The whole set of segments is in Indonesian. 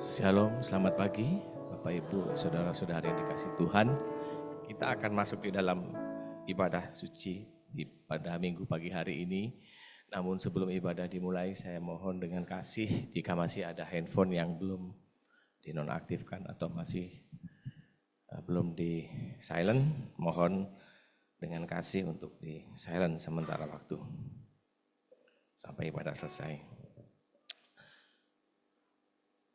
Shalom, selamat pagi Bapak Ibu, Saudara-saudara yang dikasihi Tuhan. Kita akan masuk di dalam ibadah suci pada minggu pagi hari ini. Namun sebelum ibadah dimulai, saya mohon dengan kasih jika masih ada handphone yang belum dinonaktifkan atau masih belum di silent, mohon dengan kasih untuk di silent sementara waktu sampai ibadah selesai.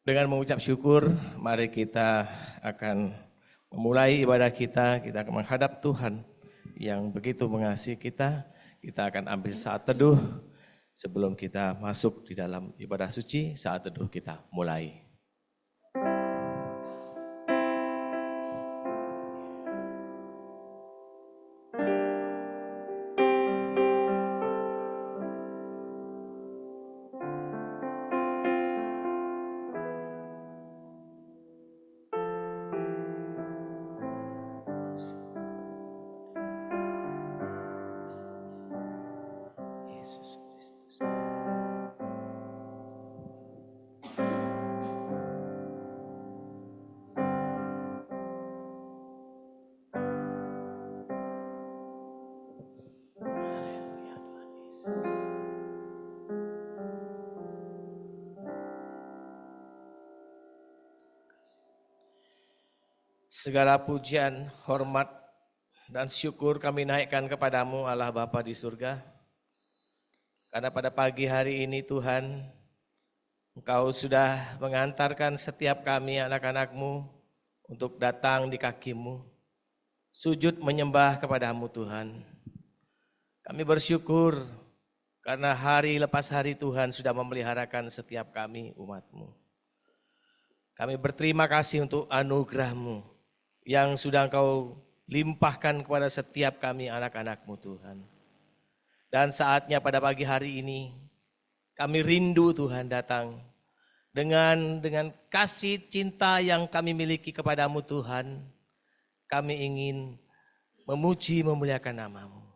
Dengan mengucap syukur, mari kita akan memulai ibadah kita akan menghadap Tuhan yang begitu mengasihi kita. Kita akan ambil saat teduh sebelum kita masuk di dalam ibadah suci, saat teduh kita mulai. Segala pujian, hormat, dan syukur kami naikkan kepadamu Allah Bapa di surga. Karena pada pagi hari ini Tuhan, Engkau sudah mengantarkan setiap kami anak-anak-Mu untuk datang di kaki-Mu, sujud menyembah kepadamu Tuhan. Kami bersyukur karena hari lepas hari Tuhan sudah memeliharakan setiap kami umat-Mu. Kami berterima kasih untuk anugerah-Mu yang sudah Engkau limpahkan kepada setiap kami anak-anak-Mu Tuhan. Dan saatnya pada pagi hari ini kami rindu Tuhan datang dengan kasih cinta yang kami miliki kepadamu Tuhan. Kami ingin memuji memuliakan nama-Mu.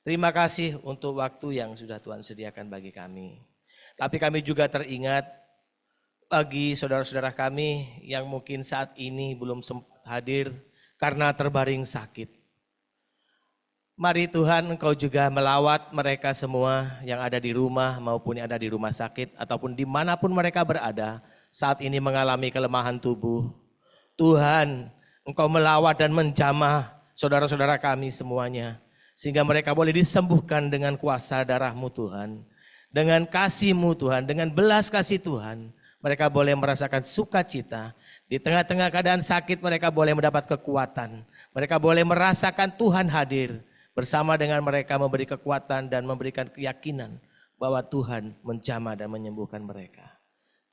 Terima kasih untuk waktu yang sudah Tuhan sediakan bagi kami. Tapi kami juga teringat bagi saudara-saudara kami yang mungkin saat ini belum sempat hadir karena terbaring sakit. Mari Tuhan Engkau juga melawat mereka semua yang ada di rumah maupun yang ada di rumah sakit ataupun dimanapun mereka berada saat ini mengalami kelemahan tubuh. Tuhan Engkau melawat dan menjamah saudara-saudara kami semuanya sehingga mereka boleh disembuhkan dengan kuasa darah-Mu Tuhan. Dengan kasih-Mu Tuhan, dengan belas kasih Tuhan, mereka boleh merasakan sukacita. Di tengah-tengah keadaan sakit mereka boleh mendapat kekuatan. Mereka boleh merasakan Tuhan hadir bersama dengan mereka memberi kekuatan dan memberikan keyakinan bahwa Tuhan menjamah dan menyembuhkan mereka.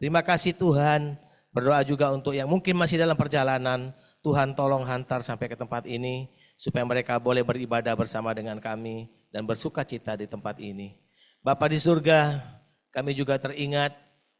Terima kasih Tuhan. Berdoa juga untuk yang mungkin masih dalam perjalanan. Tuhan tolong hantar sampai ke tempat ini supaya mereka boleh beribadah bersama dengan kami dan bersukacita di tempat ini. Bapa di surga, kami juga teringat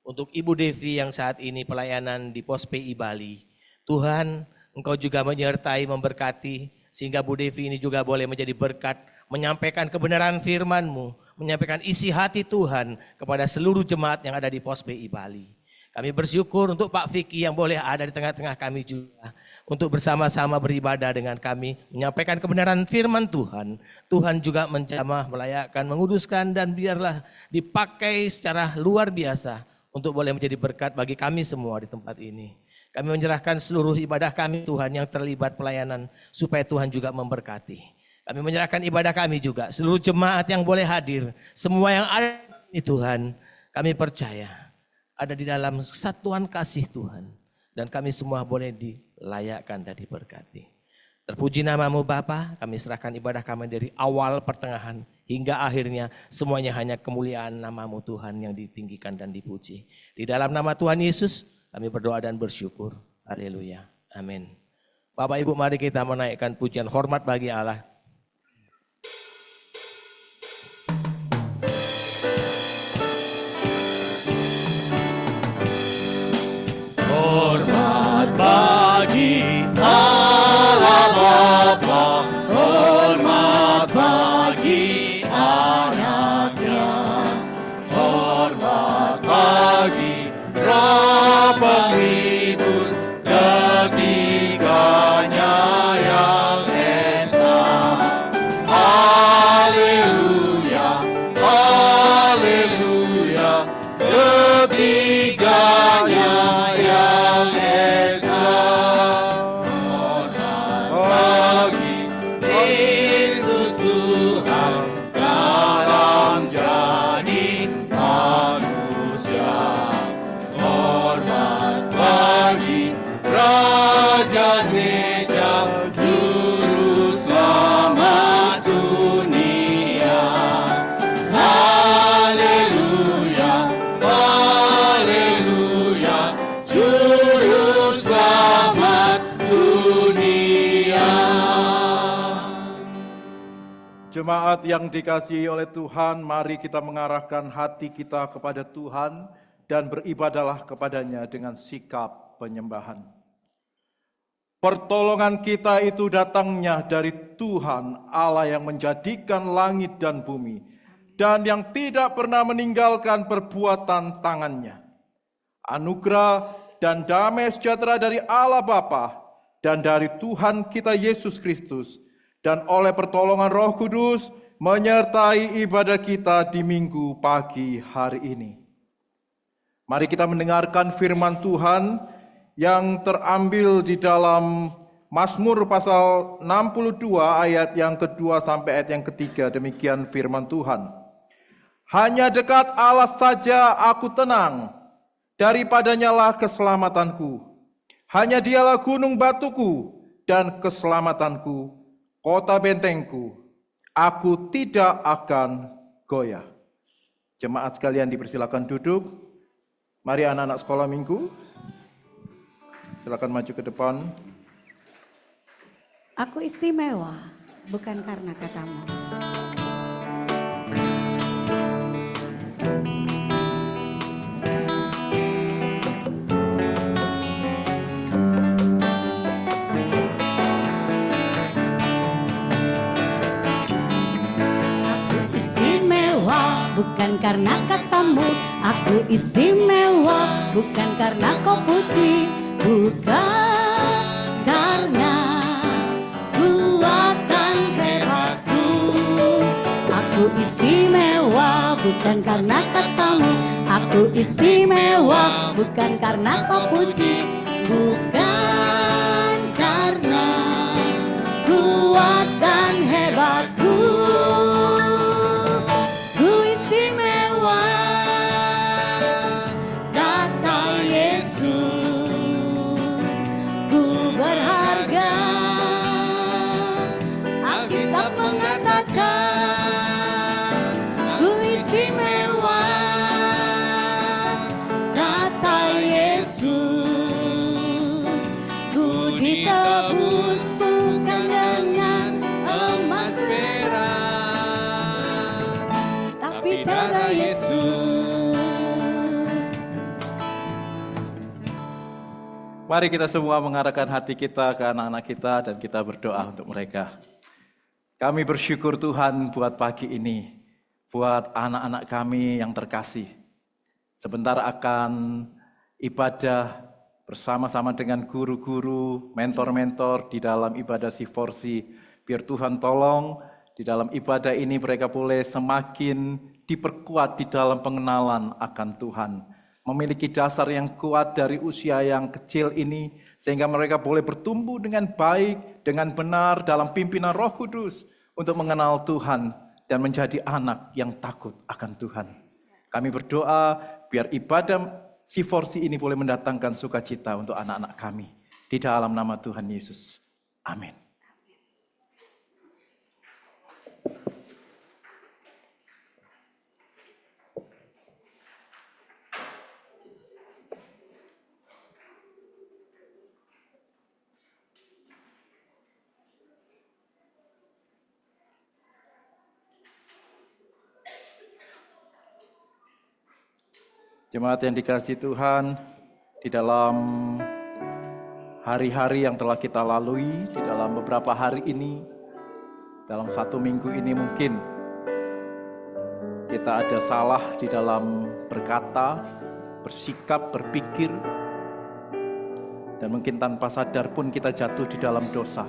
untuk Ibu Devi yang saat ini pelayanan di Pos PI Bali. Tuhan, Engkau juga menyertai, memberkati, sehingga Bu Devi ini juga boleh menjadi berkat, menyampaikan kebenaran firman-Mu, menyampaikan isi hati Tuhan kepada seluruh jemaat yang ada di Pos PI Bali. Kami bersyukur untuk Pak Vicky yang boleh ada di tengah-tengah kami juga, untuk bersama-sama beribadah dengan kami, menyampaikan kebenaran firman Tuhan. Tuhan juga menjamah, melayakkan, menguduskan, dan biarlah dipakai secara luar biasa untuk boleh menjadi berkat bagi kami semua di tempat ini. Kami menyerahkan seluruh ibadah kami Tuhan yang terlibat pelayanan, supaya Tuhan juga memberkati. Kami menyerahkan ibadah kami juga, seluruh jemaat yang boleh hadir, semua yang ada di Tuhan, kami percaya ada di dalam kesatuan kasih Tuhan. Dan kami semua boleh dilayakkan dan diberkati. Terpuji namamu Bapa, kami serahkan ibadah kami dari awal, pertengahan, hingga akhirnya. Semuanya hanya kemuliaan namamu Tuhan yang ditinggikan dan dipuji. Di dalam nama Tuhan Yesus kami berdoa dan bersyukur. Haleluya. Amin. Bapak Ibu, mari kita menaikkan pujian hormat bagi Allah. Hormat bagi Allah Bapa, hormat bagi anaknya, hormat bagi Roh penghibur ketiganya yang esa. Haleluya, haleluya, ketiganya yang esa. Hormat bagi Kristus Tuhan dalam jadi manusia. Hormat bagi Raja Gereja Juru Selamat dunia. Haleluya, haleluya, Juru Selamat dunia. Jemaat yang dikasihi oleh Tuhan, mari kita mengarahkan hati kita kepada Tuhan dan beribadahlah kepadanya dengan sikap penyembahan. Pertolongan kita itu datangnya dari Tuhan Allah yang menjadikan langit dan bumi dan yang tidak pernah meninggalkan perbuatan tangannya. Anugerah dan damai sejahtera dari Allah Bapa dan dari Tuhan kita Yesus Kristus dan oleh pertolongan Roh Kudus menyertai ibadah kita di minggu pagi hari ini. Mari kita mendengarkan firman Tuhan yang terambil di dalam Mazmur pasal 62 ayat yang kedua sampai ayat yang ketiga. Demikian firman Tuhan. Hanya dekat Allah saja aku tenang, daripadanya lah keselamatanku. Hanya dialah gunung batuku dan keselamatanku, kota bentengku. Aku tidak akan goyah. Jemaat sekalian dipersilakan duduk. Mari anak-anak sekolah minggu, silakan maju ke depan. Aku istimewa, bukan karena katamu. Bukan karena katamu, aku istimewa. Bukan karena kau puji, bukan karena kuatan hebatku. Aku istimewa, bukan karena katamu. Aku istimewa, bukan karena kau puji, bukan karena kuatan hebatku. Mari kita semua mengarahkan hati kita ke anak-anak kita dan kita berdoa untuk mereka. Kami bersyukur Tuhan buat pagi ini, buat anak-anak kami yang terkasih. Sebentar akan ibadah bersama-sama dengan guru-guru, mentor-mentor di dalam ibadah C4C. Biar Tuhan tolong di dalam ibadah ini mereka boleh semakin diperkuat di dalam pengenalan akan Tuhan. Memiliki dasar yang kuat dari usia yang kecil ini, sehingga mereka boleh bertumbuh dengan baik, dengan benar dalam pimpinan Roh Kudus untuk mengenal Tuhan dan menjadi anak yang takut akan Tuhan. Kami berdoa biar ibadah C4C ini boleh mendatangkan sukacita untuk anak-anak kami. Di dalam nama Tuhan Yesus. Amin. Jemaat yang dikasihi Tuhan, di dalam hari-hari yang telah kita lalui, di dalam beberapa hari ini, dalam 1 minggu ini mungkin kita ada salah di dalam berkata, bersikap, berpikir, dan mungkin tanpa sadar pun kita jatuh di dalam dosa.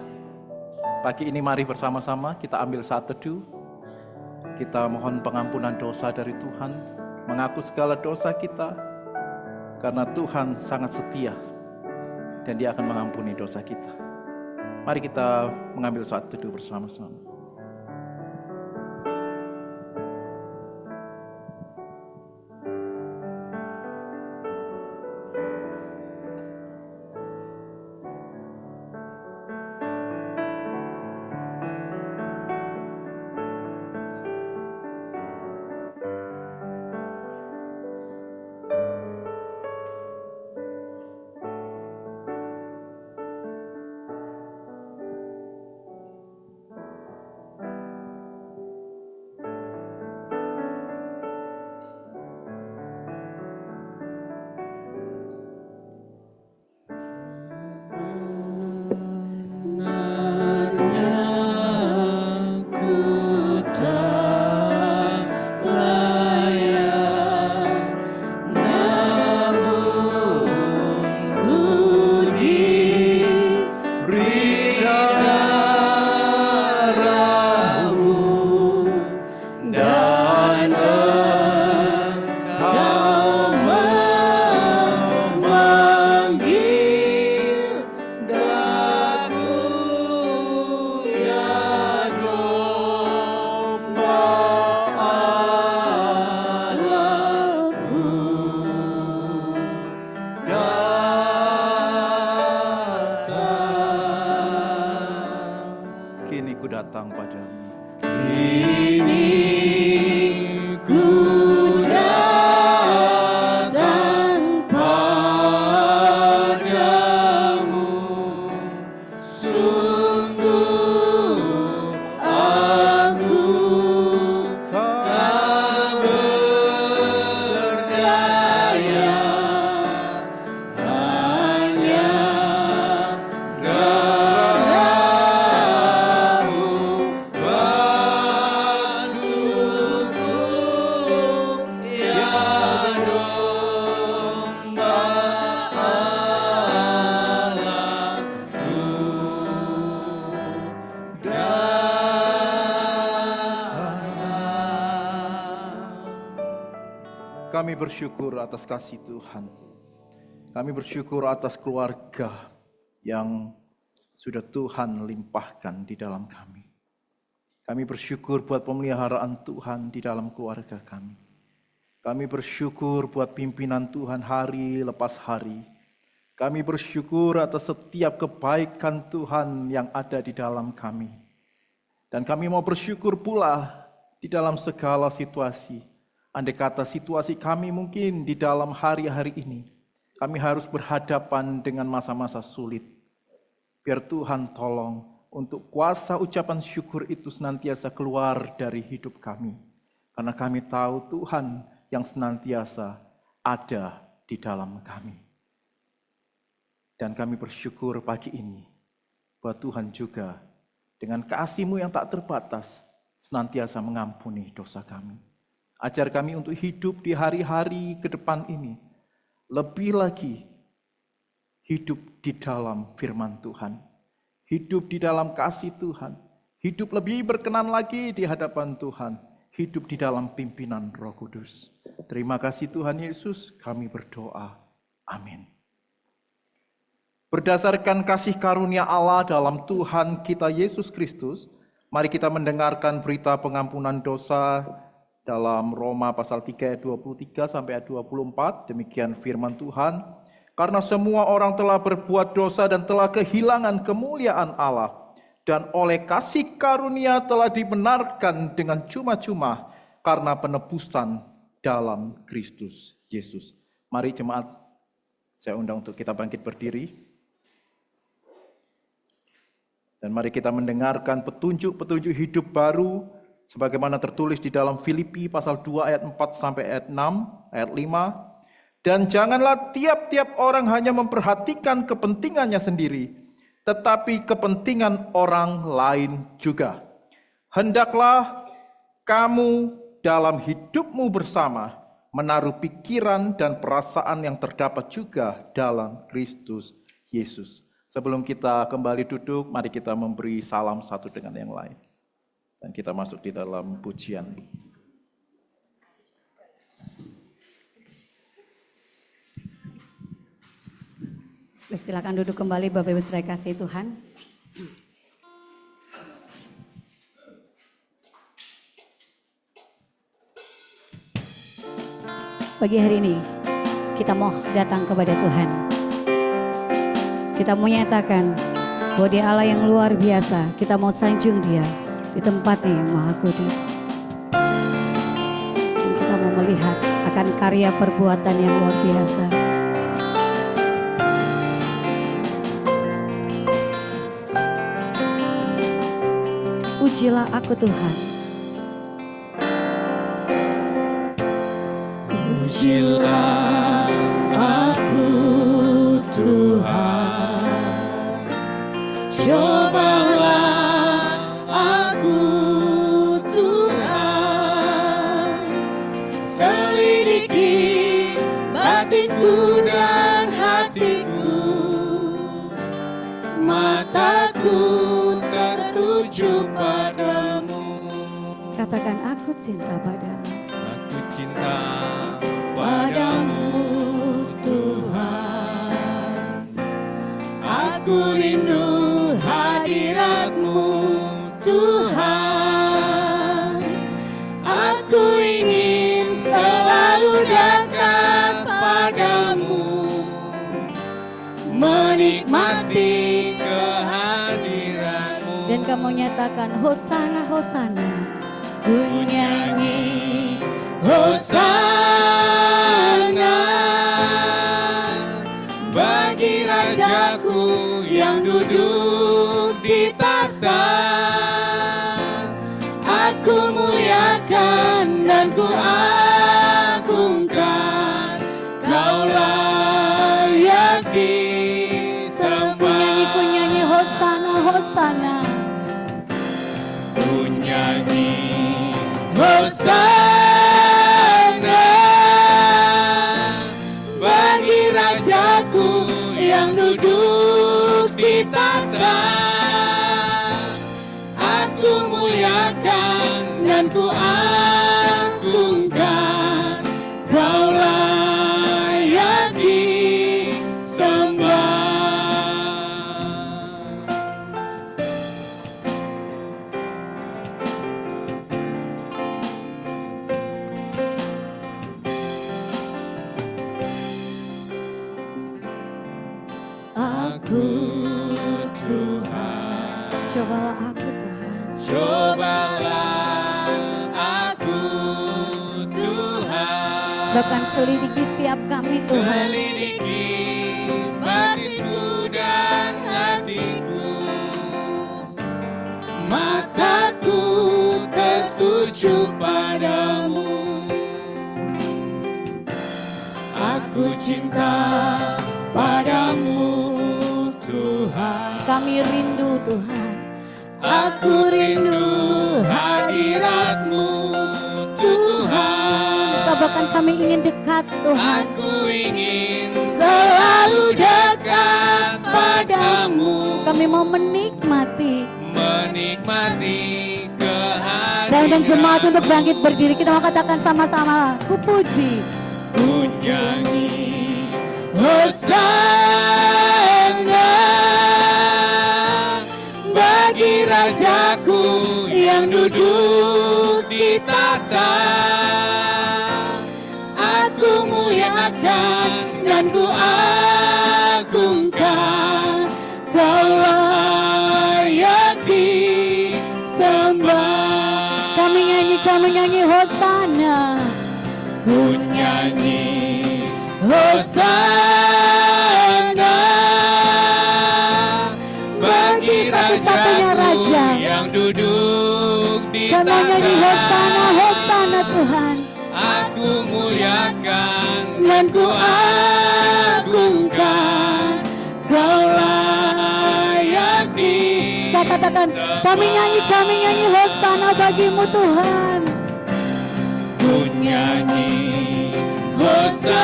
Pagi ini mari bersama-sama kita ambil saat teduh, kita mohon pengampunan dosa dari Tuhan, mengaku segala dosa kita, karena Tuhan sangat setia dan Dia akan mengampuni dosa kita. Mari kita mengambil saat teduh bersama-sama. Kami bersyukur atas kasih Tuhan. Kami bersyukur atas keluarga yang sudah Tuhan limpahkan di dalam kami. Kami bersyukur buat pemeliharaan Tuhan di dalam keluarga kami. Kami bersyukur buat pimpinan Tuhan hari lepas hari. Kami bersyukur atas setiap kebaikan Tuhan yang ada di dalam kami. Dan kami mau bersyukur pula di dalam segala situasi. Andai kata situasi kami mungkin di dalam hari-hari ini, kami harus berhadapan dengan masa-masa sulit. Biar Tuhan tolong untuk kuasa ucapan syukur itu senantiasa keluar dari hidup kami. Karena kami tahu Tuhan yang senantiasa ada di dalam kami. Dan kami bersyukur pagi ini bahwa Tuhan juga dengan kasih-Mu yang tak terbatas senantiasa mengampuni dosa kami. Ajar kami untuk hidup di hari-hari ke depan ini lebih lagi hidup di dalam firman Tuhan, hidup di dalam kasih Tuhan, hidup lebih berkenan lagi di hadapan Tuhan, hidup di dalam pimpinan Roh Kudus. Terima kasih Tuhan Yesus, kami berdoa. Amin. Berdasarkan kasih karunia Allah dalam Tuhan kita Yesus Kristus, mari kita mendengarkan berita pengampunan dosa dalam Roma pasal 3 ayat 23 sampai ayat 24. Demikian firman Tuhan. Karena semua orang telah berbuat dosa dan telah kehilangan kemuliaan Allah, dan oleh kasih karunia telah dibenarkan dengan cuma-cuma karena penebusan dalam Kristus Yesus. Mari jemaat, saya undang untuk kita bangkit berdiri. Dan mari kita mendengarkan petunjuk-petunjuk hidup baru sebagaimana tertulis di dalam Filipi pasal 2 ayat 4 sampai ayat 6, ayat 5. Dan janganlah tiap-tiap orang hanya memperhatikan kepentingannya sendiri, tetapi kepentingan orang lain juga. Hendaklah kamu dalam hidupmu bersama menaruh pikiran dan perasaan yang terdapat juga dalam Kristus Yesus. Sebelum kita kembali duduk, mari kita memberi salam satu dengan yang lain. Dan kita masuk di dalam pujian. Silakan duduk kembali Bapak Ibu saudara kasih Tuhan. Pagi hari ini kita mau datang kepada Tuhan. Kita mau nyatakan bahwa Dia Allah yang luar biasa. Kita mau sanjung Dia di tempat yang Maha Kudus. Dan kita mau melihat akan karya perbuatan yang luar biasa. Ujilah aku Tuhan. Ujilah aku Tuhan. Cobalah aku Tuhan, selidiki batinku dan hatiku, mataku tertuju padamu. Katakan aku cinta padamu. Aku cinta padamu Tuhan, aku rindu hadirat-Mu Tuhan, aku ingin selalu dekat padamu, menikmati kehadirat-Mu. Dan kamu nyatakan Hosana, Hosana. Ku nyanyi Hosana bagi Rajaku yang duduk di takhta. Aku muliakan dan ku agungkan, Kau layak disembah. ku nyanyi Hosana, Hosana. Ku nyanyi Hosana bagi Rajaku yang duduk di takhta. Aku muliakan dan ku agungkan, Kau layak disembah. Aku Tuhan, Cobalah aku Tuhan. cobalah aku Tuhan, Bahkan selidiki setiap kami Tuhan. selidiki batinku dan hatiku, mataku tertuju padamu. Aku cinta padamu kami rindu Tuhan. Aku rindu hadirat-Mu Tuhan. Bahkan kami ingin dekat Tuhan. Aku ingin selalu dekat padamu. Kami mau menikmati kehadiran. Saya undang jemaat untuk bangkit berdiri. Kita mau katakan sama-sama, ku puji, ku nyanyi Hosana bagi Rajaku yang duduk di tahta. Aku muliakan dan ku agungkan, Kau layak disembah. kami nyanyi Hosana. Ku nyanyi Hosana bagi Satu-satunya Rajaku Raja. yang duduk di Kami nyanyi Hosana, tahta. Hosana Tuhan. Aku muliakan dan ku agungkan, Kau layak disembah. Saya katakan, kami nyanyi Hosana bagimu Tuhan. Ku nyanyi Hosana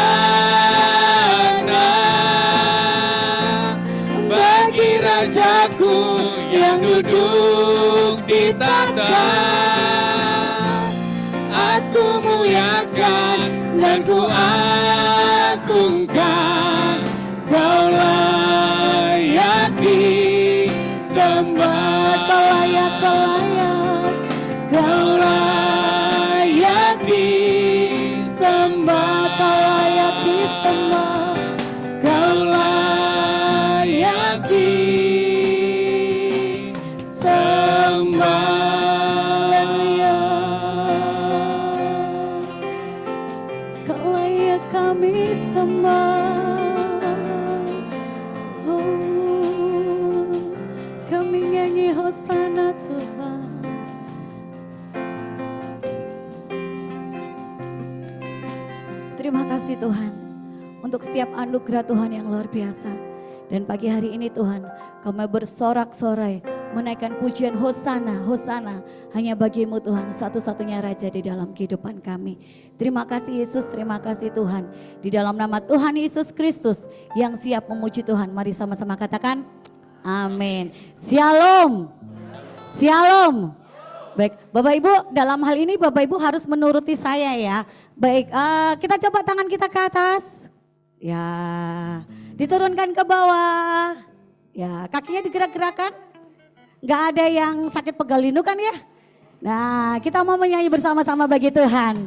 bagi Rajaku yang duduk di tahta. Aku muliakan dan ku agungkan, Kau layak disembah. Kau layak, Kau layak disembah. kau layak disembah. Kau layak disembah. Kau layak kami sembah. Oh, kami nyanyi Hosana Tuhan. Terima kasih Tuhan untuk setiap anugerah Tuhan yang luar biasa. Dan pagi hari ini Tuhan, kami bersorak-sorai menaikkan pujian Hosana, Hosana hanya bagimu Tuhan, satu-satunya Raja di dalam kehidupan kami. Terima kasih Yesus, terima kasih Tuhan. Di dalam nama Tuhan Yesus Kristus yang siap memuji Tuhan, mari sama-sama katakan amin. Shalom, shalom. Baik, Bapak Ibu, dalam hal ini Bapak Ibu harus menuruti saya ya. Baik, kita coba tangan kita ke atas. Ya, diturunkan ke bawah. Ya, kakinya digerak-gerakan. Nggak ada yang sakit pegal linu kan ya? Nah, kita mau menyanyi bersama-sama bagi Tuhan.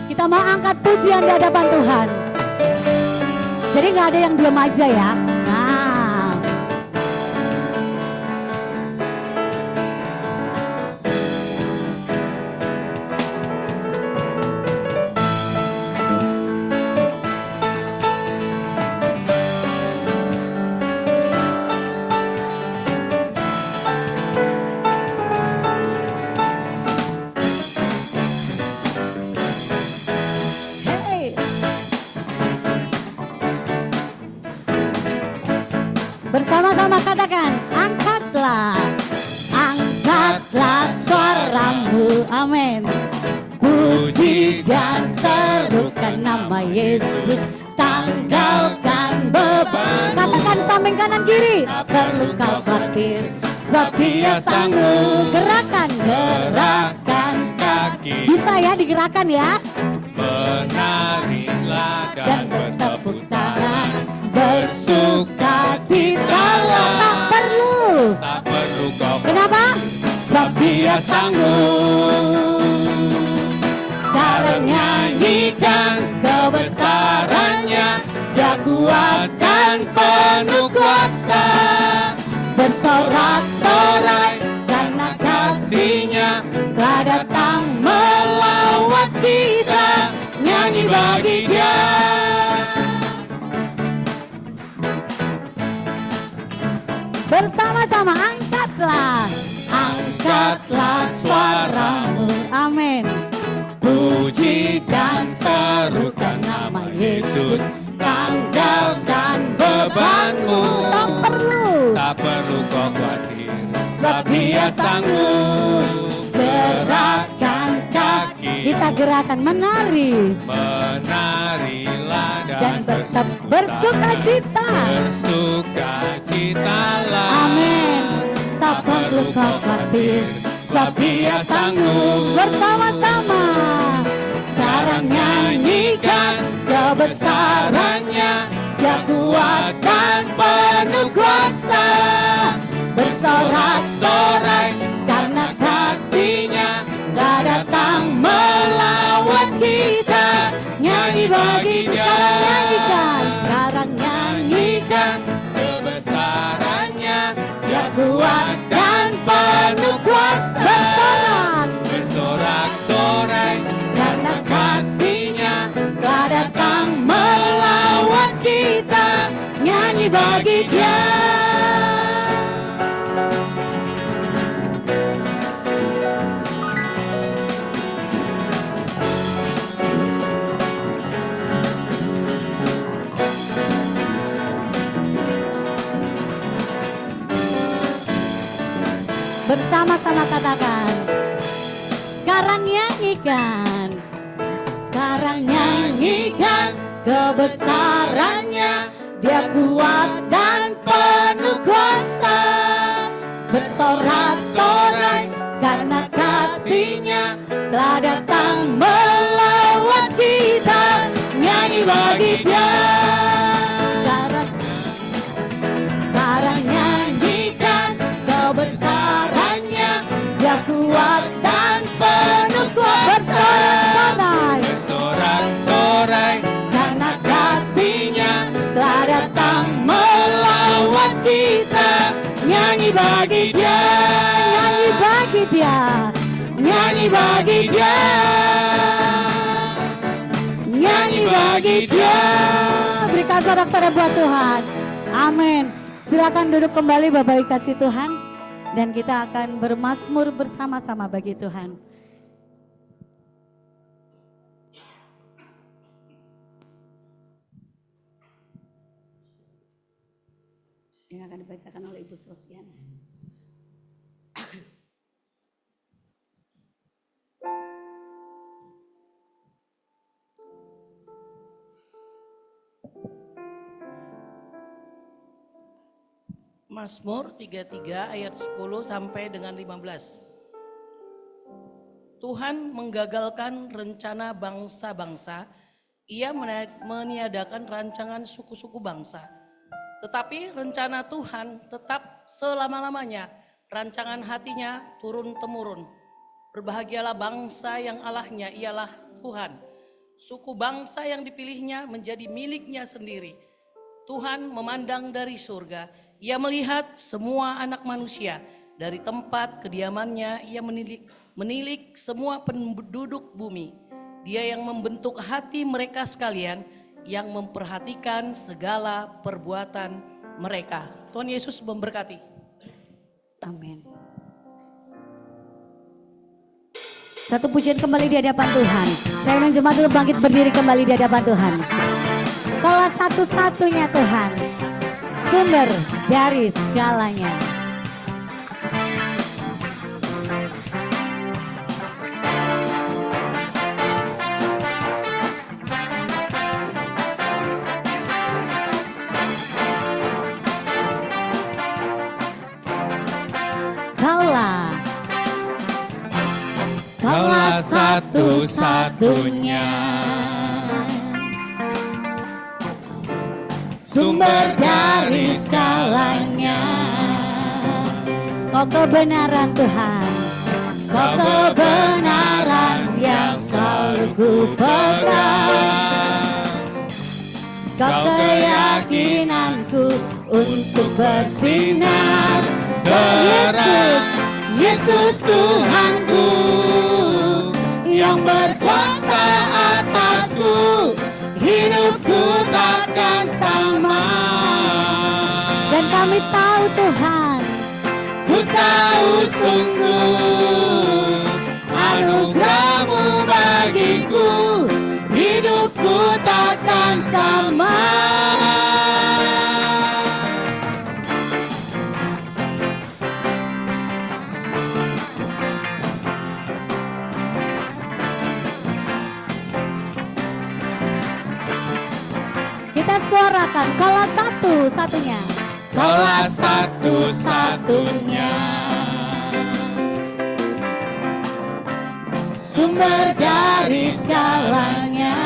Kita mau angkat pujian di hadapan Tuhan. Jadi nggak ada yang diam aja ya. Nah. Bersama-sama katakan, angkatlah, angkatlah suaramu, amin. Puji dan serukan nama Yesus, tanggalkan beban. Katakan samping kanan kiri, tak perlu kau khawatir, sebab Dia sanggup. Gerakan kaki, bisa ya digerakkan ya. menarilah Dan dan bertepuk bertepuk tangan, tangan, bersuka cita. Tak perlu. tak perlu kau Kenapa? Sebab Dia sanggup. Sekarang nyanyikan kebesarannya, Dia kuat dan penuh kuasa. bersorak-sorai karena kasih-Nya telah datang melawat kita. Nyanyi bagi Dia. Bersama-sama angkatlah, angkatlah suaramu, amin. Puji dan serukan nama Yesus, tanggalkan bebanmu. Tak perlu, sanggup. Gerakkan kaki, Kita gerakan menari menarilah dan tetap bersuka cita. Bersukacitalah. Amin. Tak perlu khawatir, sebab Dia sanggup. Bersama-sama sekarang nyanyikan kebesarannya. Dia kuat dan penuh kuasa, bersorak-sorai karena kasih-Nya telah datang melawan kita. Nyanyi bagi Dia, nyanyikan sekarang, nyanyikan Kebesarannya Dia kuat dan penuh kuasa, bersorak-sorai karena kasih-Nya telah datang melawan kita. Nyanyi bagi Dia. Bersama-sama katakan, sekarang nyanyikan, sekarang nyanyikan kebesarannya. Dia kuat dan penuh kuasa, bersorak-sorai karena kasih-Nya telah datang melawan kita. Nyanyi bagi Dia. Sekarang nyanyikan kebesarannya. Dia kuat dan penuh kuasa, bersorak-sorai karena kasih-Nya telah datang melawan kita. Nyanyi bagi Dia, nyanyi bagi Dia, nyanyi bagi Dia, nyanyi bagi Dia. Berikan sorak-sorai buat Tuhan. Amin. Silakan duduk kembali Bapak Ibu kasih Tuhan, dan kita akan bermazmur bersama-sama bagi Tuhan. Yang akan dibacakan oleh Ibu Sosiana. Mazmur 33 ayat 10 sampai dengan 15. Tuhan menggagalkan rencana bangsa-bangsa, Ia meniadakan rancangan suku-suku bangsa. Tetapi rencana Tuhan tetap selama-lamanya, rancangan hatinya turun-temurun. Berbahagialah bangsa yang Allahnya ialah Tuhan, suku bangsa yang dipilihnya menjadi miliknya sendiri. Tuhan memandang dari surga, Ia melihat semua anak manusia. Dari tempat kediamannya Ia menilik semua penduduk bumi. Dia yang membentuk hati mereka sekalian, yang memperhatikan segala perbuatan mereka. Tuhan Yesus memberkati. Amin. Satu pujian kembali di hadapan Tuhan. Saya ingin jemaat dulu bangkit berdiri kembali di hadapan Tuhan. Kaulah satu-satunya Tuhan, sumber dari segalanya. Kaulah satu-satunya sumber dari segalanya. Kau kebenaran Tuhan, Kau kebenaran yang selalu ku pegang. Kau keyakinanku untuk bersinar. Yesus, Yesus Tuhanku yang berkuasa atasku, hidupku takkan sama. Dan kami tahu Tuhan, ku tahu sungguh anugerah-Mu bagiku, hidupku takkan sama. silakan. Kaulah satu-satunya. Kaulah satu-satunya, sumber dari segalanya.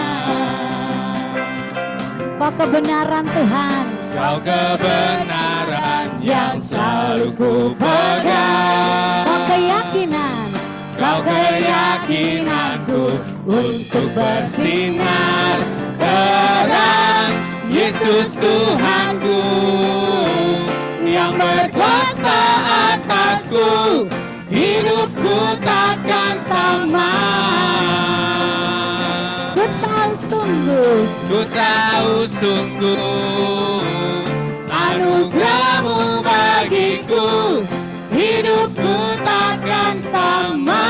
Kau kebenaran Tuhan, Kau kebenaran yang selalu ku pegang. kau keyakinan, Kau keyakinanku untuk bersinar terang. Yesus Tuhanku yang berkuasa atasku, hidupku takkan sama. ku tahu sungguh Ku tahu sungguh anugerah-Mu bagiku, hidupku takkan sama.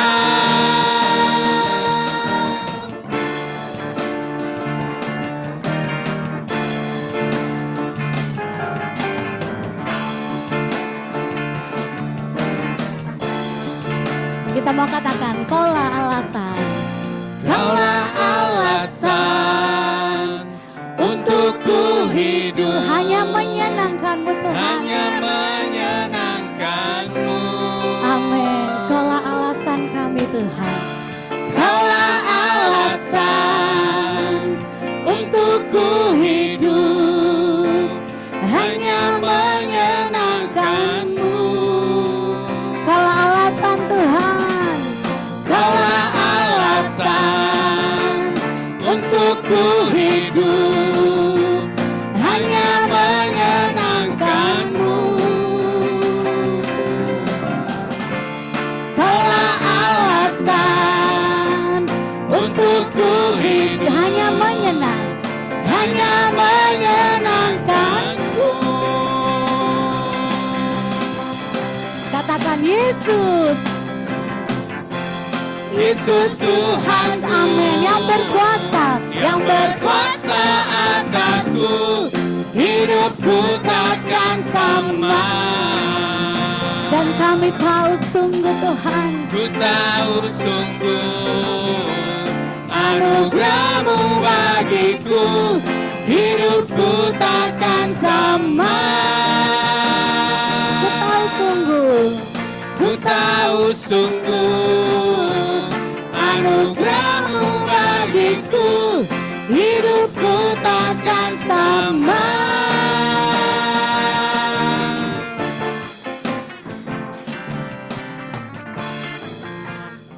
kita mau katakan, kaulah alasan. Kaulah alasan untuk ku hidup, Hanya menyenangkan-Mu Tuhan. hanya menyenangkan-Mu. Amin. Kaulah alasan kami Tuhan. Kaulah alasan untuk ku hidup, hanya menyenangkan-Mu. Kaulah alasan Tuhan. Kaulah alasan untuk ku hidup, hanya menyenangkan-Mu. Kaulah alasan untuk ku hidup, Hanya menyenang. hanya menyenangkan-Ku. Katakan Yesus. Yesus Tuhan, Amin. Yang berkuasa. yang berkuasa atasku, hidupku takkan sama. Dan kami tahu sungguh Tuhan. Ku tahu sungguh anugerah-Mu bagiku, hidupku takkan sama. Ku tahu sungguh. Ku tahu sungguh anugerah-Mu bagiku, hidupku takkan sama.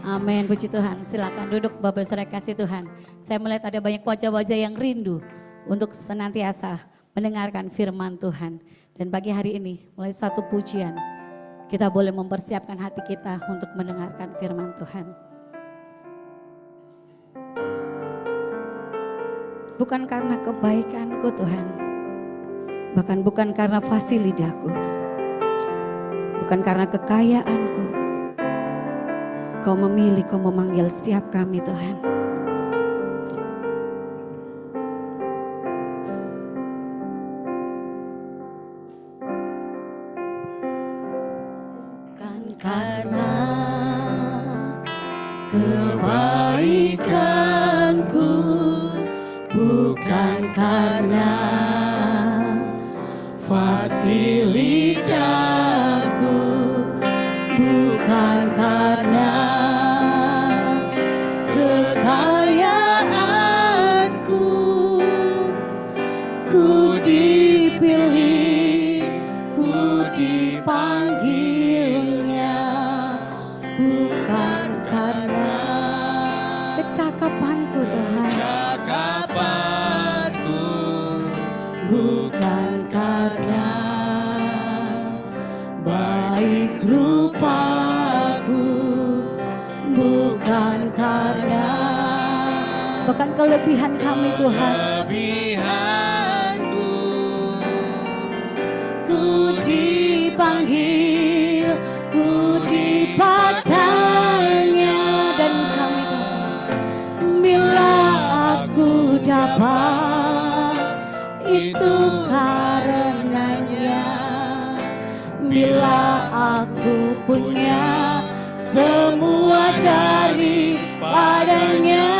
Amin, puji Tuhan. Silakan duduk Bapak Saudara kasih Tuhan. Saya melihat ada banyak wajah-wajah yang rindu untuk senantiasa mendengarkan firman Tuhan. Dan pagi hari ini mulai satu pujian, kita boleh mempersiapkan hati kita untuk mendengarkan firman Tuhan. Bukan karena kebaikanku Tuhan, bahkan bukan karena fasilitasku, bukan karena kekayaanku. Kau memilih, Kau memanggil setiap kami Tuhan. Bukan karena kebaikanku, bukan karena fasilitasku, bukan karena kekayaanku, ku dipilih, ku dipanggilnya, bukan karena kecakapanku Tuhan, Cakapanku, bukan karena baik rupaku, bukan karena bahkan kelebihan kami Tuhan. kelebihanku, Ku dipanggil, ku dipakainya, dan kami bila aku dapat itu karenanya, bila aku punya semua daripadanya.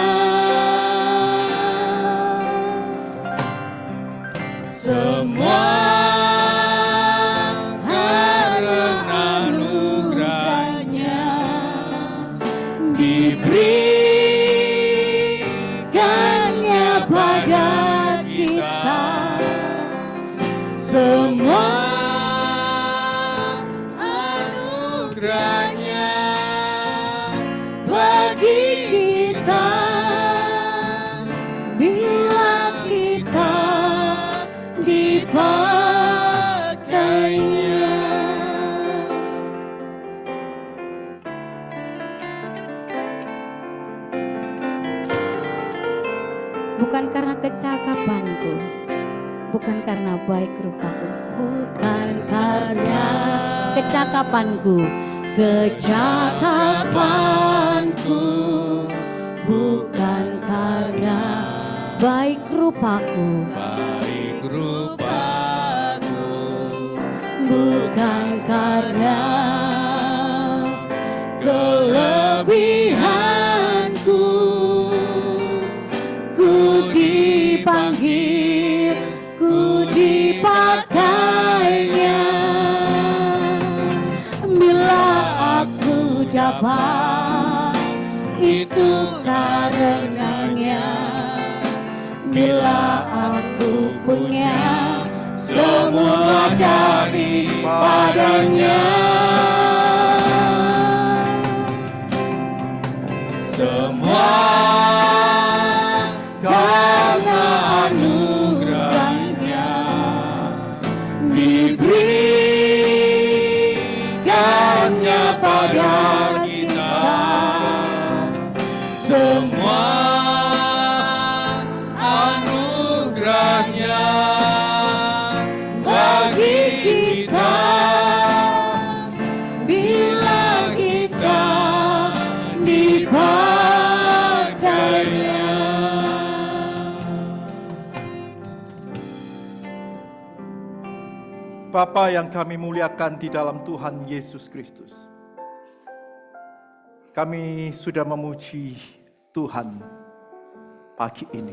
bila kita dipakainya. Bukan karena kecakapanku, bukan karena baik rupaku, bukan karena kecakapanku, bukan karena baik rupaku, bukan karena kelebihanku, ku dipanggil, ku dipakainya. Bila aku dapat, itu karenanya. Bila aku punya, semua dari padanya. Semua karena anugerahnya diberikannya pada kita. Semua anugerahnya bagi kita bila kita dipakainya. Bapa yang kami muliakan di dalam Tuhan Yesus Kristus, kami sudah memuji Tuhan pagi ini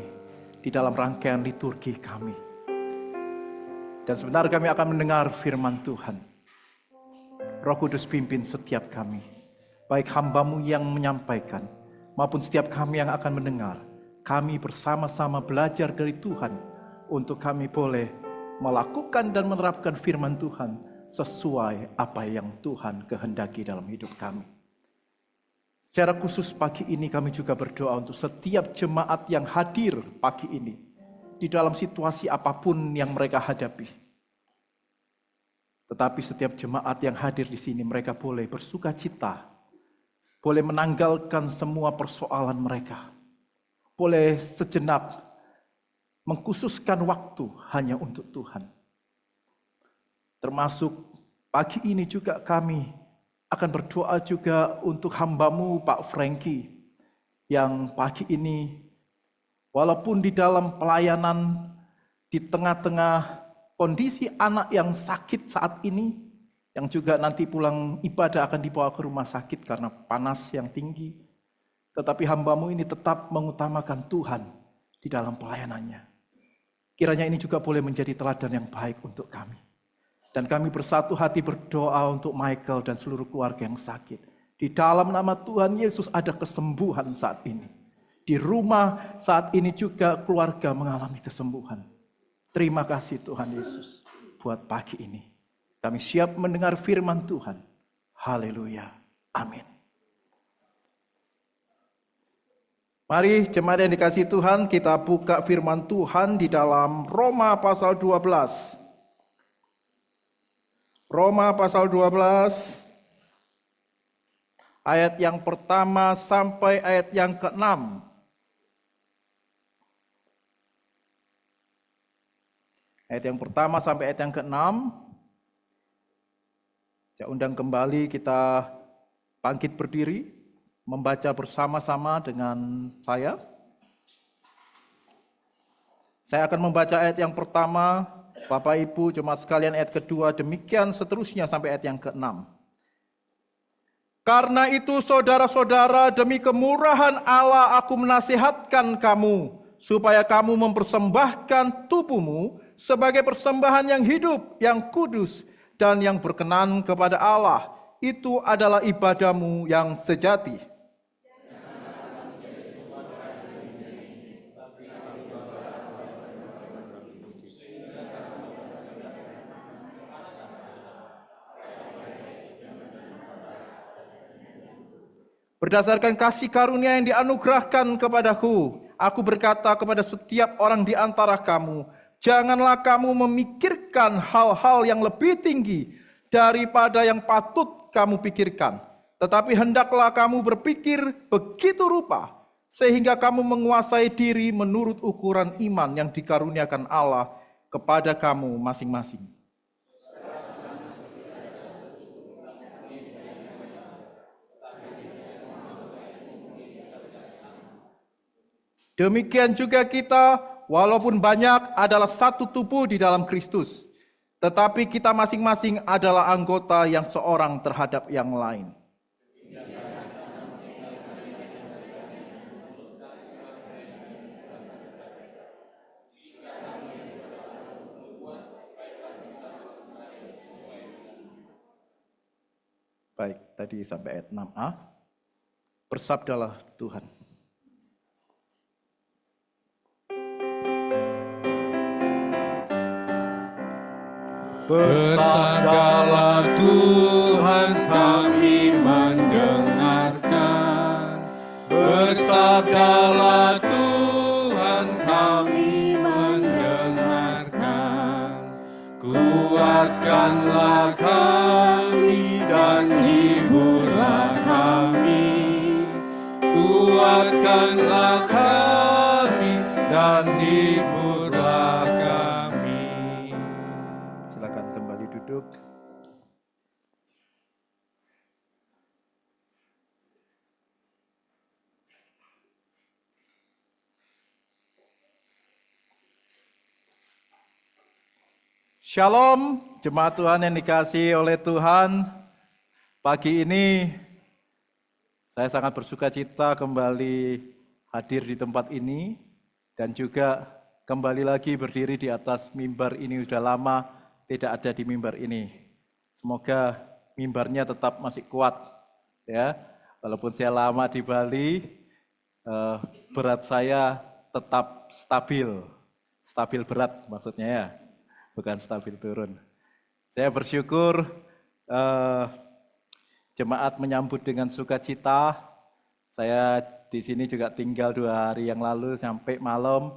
di dalam rangkaian liturgi kami. Dan sebentar kami akan mendengar firman Tuhan. Roh Kudus pimpin setiap kami, baik hamba-Mu yang menyampaikan maupun setiap kami yang akan mendengar. Kami bersama-sama belajar dari Tuhan untuk kami boleh melakukan dan menerapkan firman Tuhan sesuai apa yang Tuhan kehendaki dalam hidup kami. Secara khusus pagi ini kami juga berdoa untuk setiap jemaat yang hadir pagi ini di dalam situasi apapun yang mereka hadapi. Tetapi setiap jemaat yang hadir di sini mereka boleh bersuka cita, boleh menanggalkan semua persoalan mereka, boleh sejenak mengkhususkan waktu hanya untuk Tuhan. Termasuk pagi ini juga kami akan berdoa juga untuk hamba-Mu Pak Frankie yang pagi ini walaupun di dalam pelayanan di tengah-tengah kondisi anak yang sakit saat ini, yang juga nanti pulang ibadah akan dibawa ke rumah sakit karena panas yang tinggi, tetapi hamba-Mu ini tetap mengutamakan Tuhan di dalam pelayanannya. Kiranya ini juga boleh menjadi teladan yang baik untuk kami. Dan kami bersatu hati berdoa untuk Michael dan seluruh keluarga yang sakit. Di dalam nama Tuhan Yesus ada kesembuhan saat ini. Di rumah saat ini juga keluarga mengalami kesembuhan. Terima kasih Tuhan Yesus buat pagi ini. Kami siap mendengar firman Tuhan. Haleluya. Amin. Mari jemaat yang dikasihi Tuhan, kita buka firman Tuhan di dalam Roma pasal 12. Roma pasal 12, ayat yang pertama sampai ayat yang ke-6. Ayat yang pertama sampai ayat yang ke-6. Saya undang kembali kita bangkit berdiri, membaca bersama-sama dengan saya. Saya akan membaca ayat yang pertama, Bapak Ibu jemaat sekalian, ayat kedua, demikian seterusnya sampai ayat yang ke-6. Karena itu saudara-saudara, demi kemurahan Allah aku menasihatkan kamu, supaya kamu mempersembahkan tubuhmu sebagai persembahan yang hidup, yang kudus, dan yang berkenan kepada Allah. Itu adalah ibadahmu yang sejati. Berdasarkan kasih karunia yang dianugerahkan kepadaku, aku berkata kepada setiap orang di antara kamu, janganlah kamu memikirkan hal-hal yang lebih tinggi daripada yang patut kamu pikirkan. Tetapi hendaklah kamu berpikir begitu rupa, sehingga kamu menguasai diri menurut ukuran iman yang dikaruniakan Allah kepada kamu masing-masing. Demikian juga kita, walaupun banyak, adalah satu tubuh di dalam Kristus. Tetapi kita masing-masing adalah anggota yang seorang terhadap yang lain. Baik, tadi sampai ayat 6a. Bersabdalah Tuhan. Bersabdalah Tuhan, kami mendengarkan. Bersabdalah Tuhan, kami mendengarkan. Kuatkanlah kami dan hiburlah kami. Kuatkanlah kami dan hiburlah kami. Silakan kembali duduk. Shalom, jemaat Tuhan yang dikasihi oleh Tuhan. Pagi ini saya sangat bersuka cita kembali hadir di tempat ini dan juga kembali lagi berdiri di atas mimbar ini. Sudah lama tidak ada di mimbar ini. Semoga mimbarnya tetap masih kuat, ya. Walaupun saya lama di Bali, berat saya tetap stabil berat maksudnya ya, bukan stabil turun. Saya bersyukur jemaat menyambut dengan sukacita. Saya di sini juga tinggal 2 hari yang lalu sampai malam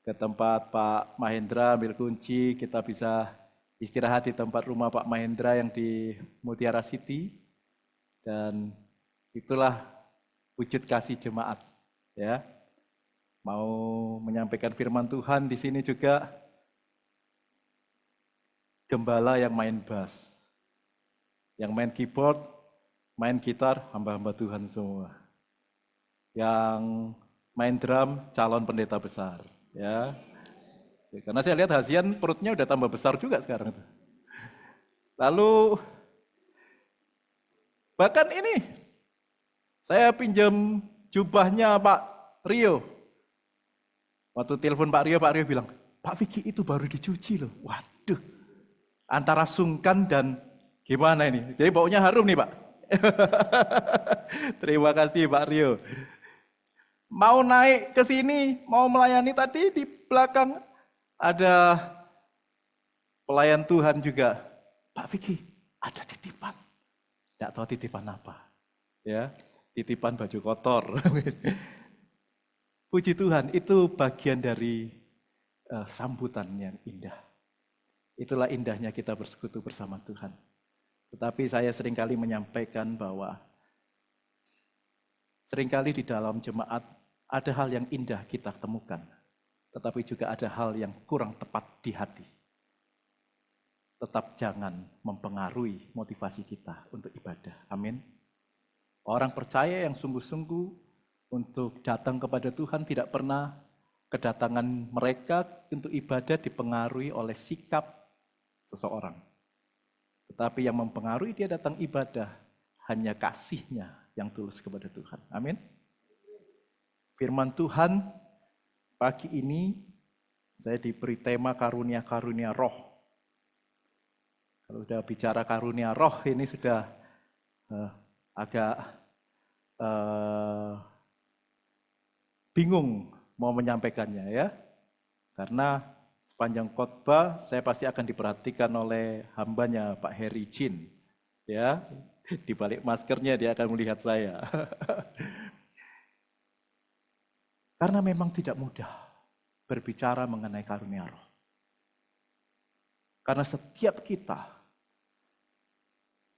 ke tempat Pak Mahendra ambil kunci, kita bisa istirahat di tempat rumah Pak Mahendra yang di Mutiara City, dan itulah wujud kasih jemaat, ya. Mau menyampaikan firman Tuhan di sini juga gembala yang main bass, yang main keyboard, main gitar, hamba-hamba Tuhan semua. Yang main drum, calon pendeta besar, ya. Karena saya lihat Hasian perutnya udah tambah besar juga sekarang. Lalu bahkan ini saya pinjam jubahnya Pak Rio. Waktu telepon Pak Rio bilang, Pak Vicky itu baru dicuci loh. Waduh, antara sungkan dan gimana ini. Jadi baunya harum nih Pak. Terima kasih Pak Rio. Mau naik ke sini, mau melayani tadi di belakang ada pelayan Tuhan juga. Pak Vicky, ada titipan. Tidak tahu titipan apa. Ya, titipan baju kotor. Puji Tuhan, itu bagian dari sambutan yang indah. Itulah indahnya kita bersekutu bersama Tuhan. Tetapi saya seringkali menyampaikan bahwa seringkali di dalam jemaat ada hal yang indah kita temukan, tetapi juga ada hal yang kurang tepat di hati. Tetap jangan mempengaruhi motivasi kita untuk ibadah. Amin. Orang percaya yang sungguh-sungguh untuk datang kepada Tuhan tidak pernah kedatangan mereka untuk ibadah dipengaruhi oleh sikap seseorang. Tetapi yang mempengaruhi dia datang ibadah hanya kasihnya yang tulus kepada Tuhan. Amin. Firman Tuhan pagi ini saya diberi tema karunia-karunia roh. Kalau sudah bicara karunia roh ini sudah agak bingung mau menyampaikannya ya. Karena sepanjang khotbah saya pasti akan diperhatikan oleh hambanya Pak Heri Jin. Ya, di balik maskernya dia akan melihat saya. Karena memang tidak mudah berbicara mengenai karunia roh. Karena setiap kita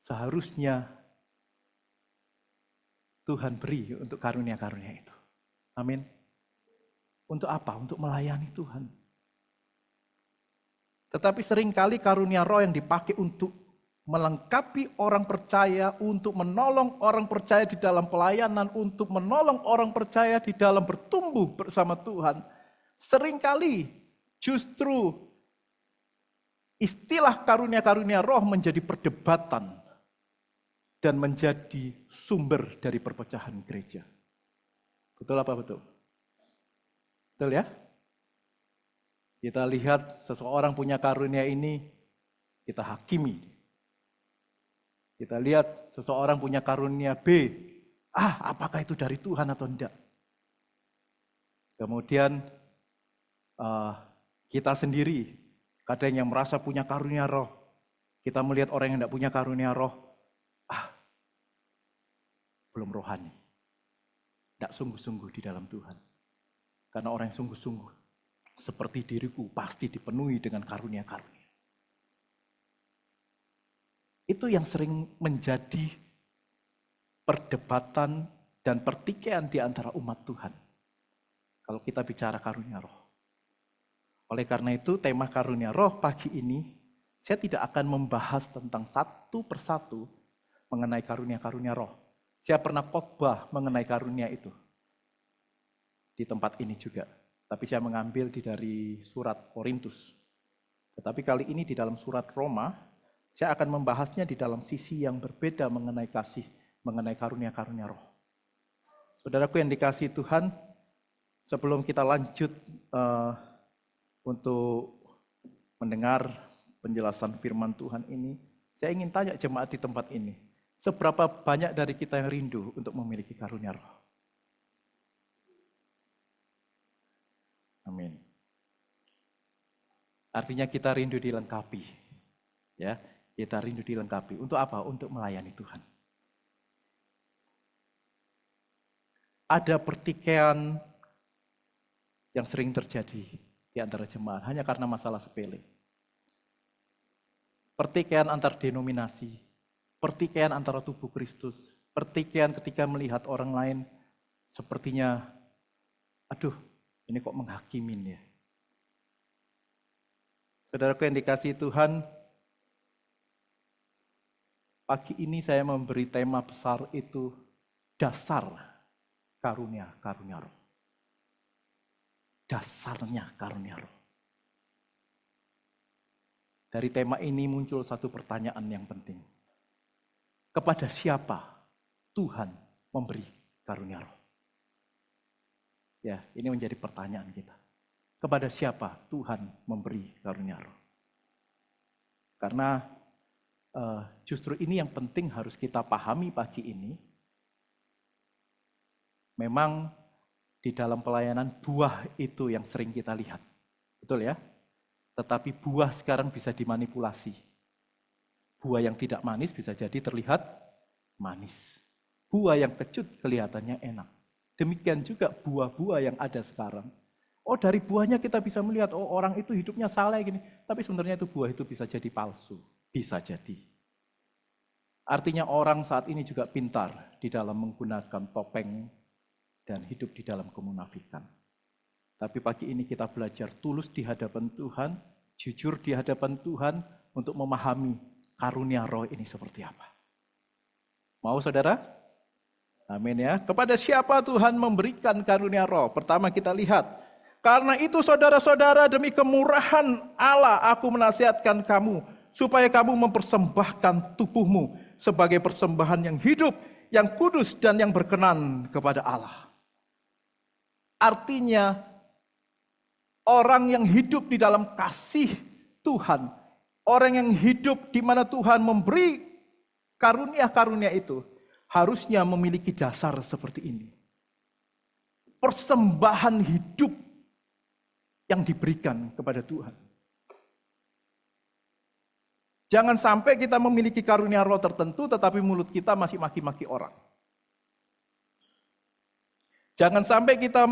seharusnya Tuhan beri untuk karunia-karunia itu. Amin. Untuk apa? Untuk melayani Tuhan. Tetapi seringkali karunia roh yang dipakai untuk melengkapi orang percaya, untuk menolong orang percaya di dalam pelayanan, untuk menolong orang percaya di dalam bertumbuh bersama Tuhan. Seringkali justru istilah karunia-karunia roh menjadi perdebatan dan menjadi sumber dari perpecahan gereja. Betul apa betul? Betul ya? Kita lihat seseorang punya karunia ini, kita hakimi. Kita lihat seseorang punya karunia B, apakah itu dari Tuhan atau tidak? Kemudian kita sendiri, kadang yang merasa punya karunia roh, kita melihat orang yang tidak punya karunia roh, belum rohani. Tidak sungguh-sungguh di dalam Tuhan. Karena orang yang sungguh-sungguh, seperti diriku, pasti dipenuhi dengan karunia-karunia. Itu yang sering menjadi perdebatan dan pertikaian di antara umat Tuhan. Kalau kita bicara karunia roh. Oleh karena itu tema karunia roh pagi ini, saya tidak akan membahas tentang satu persatu mengenai karunia-karunia roh. Saya pernah khotbah mengenai karunia itu. Di tempat ini juga. Tapi saya mengambil dari surat Korintus. Tetapi kali ini di dalam surat Roma, saya akan membahasnya di dalam sisi yang berbeda mengenai kasih, mengenai karunia-karunia roh. Saudaraku yang dikasihi Tuhan, sebelum kita lanjut untuk mendengar penjelasan firman Tuhan ini, saya ingin tanya jemaat di tempat ini, seberapa banyak dari kita yang rindu untuk memiliki karunia roh? Amin. Artinya kita rindu dilengkapi. Ya. Kita rindu dilengkapi. Untuk apa? Untuk melayani Tuhan. Ada pertikaian yang sering terjadi di antara jemaat hanya karena masalah sepele. Pertikaian antar denominasi, pertikaian antara tubuh Kristus, pertikaian ketika melihat orang lain sepertinya, ini kok menghakimin ya. Saudaraku yang dikasihi Tuhan, pagi ini saya memberi tema besar itu dasar karunia roh. Dasarnya karunia roh. Dari tema ini muncul satu pertanyaan yang penting. Kepada siapa Tuhan memberi karunia roh? Ya, ini menjadi pertanyaan kita. Kepada siapa Tuhan memberi karunia roh? Karena justru ini yang penting harus kita pahami pagi ini. Memang di dalam pelayanan buah itu yang sering kita lihat. Betul ya? Tetapi buah sekarang bisa dimanipulasi. Buah yang tidak manis bisa jadi terlihat manis. Buah yang kecut kelihatannya enak. Demikian juga buah-buah yang ada sekarang. Dari buahnya kita bisa melihat, orang itu hidupnya salah gini. Tapi sebenarnya itu buah itu bisa jadi palsu. Bisa jadi. Artinya orang saat ini juga pintar di dalam menggunakan topeng dan hidup di dalam kemunafikan. Tapi pagi ini kita belajar tulus di hadapan Tuhan, jujur di hadapan Tuhan untuk memahami karunia roh ini seperti apa. Mau saudara? Amin ya. Kepada siapa Tuhan memberikan karunia roh? Pertama kita lihat. Karena itu saudara-saudara, demi kemurahan Allah aku menasihatkan kamu, supaya kamu mempersembahkan tubuhmu sebagai persembahan yang hidup, yang kudus dan yang berkenan kepada Allah. Artinya orang yang hidup di dalam kasih Tuhan, orang yang hidup di mana Tuhan memberi karunia-karunia itu, harusnya memiliki dasar seperti ini. Persembahan hidup yang diberikan kepada Tuhan. Jangan sampai kita memiliki karunia roh tertentu tetapi mulut kita masih maki-maki orang. Jangan sampai kita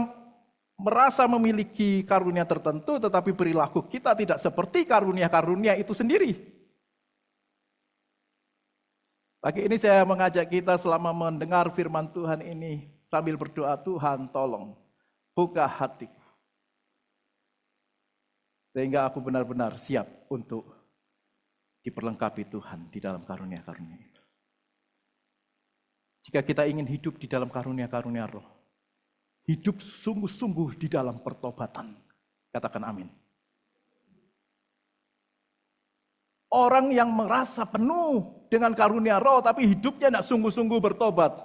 merasa memiliki karunia tertentu, tetapi perilaku kita tidak seperti karunia-karunia itu sendiri. Pagi ini saya mengajak kita selama mendengar firman Tuhan ini, sambil berdoa, Tuhan tolong buka hatiku. Sehingga aku benar-benar siap untuk diperlengkapi Tuhan di dalam karunia-karunia itu. Jika kita ingin hidup di dalam karunia-karunia roh, hidup sungguh-sungguh di dalam pertobatan. Katakan amin. Orang yang merasa penuh dengan karunia roh, tapi hidupnya tidak sungguh-sungguh bertobat.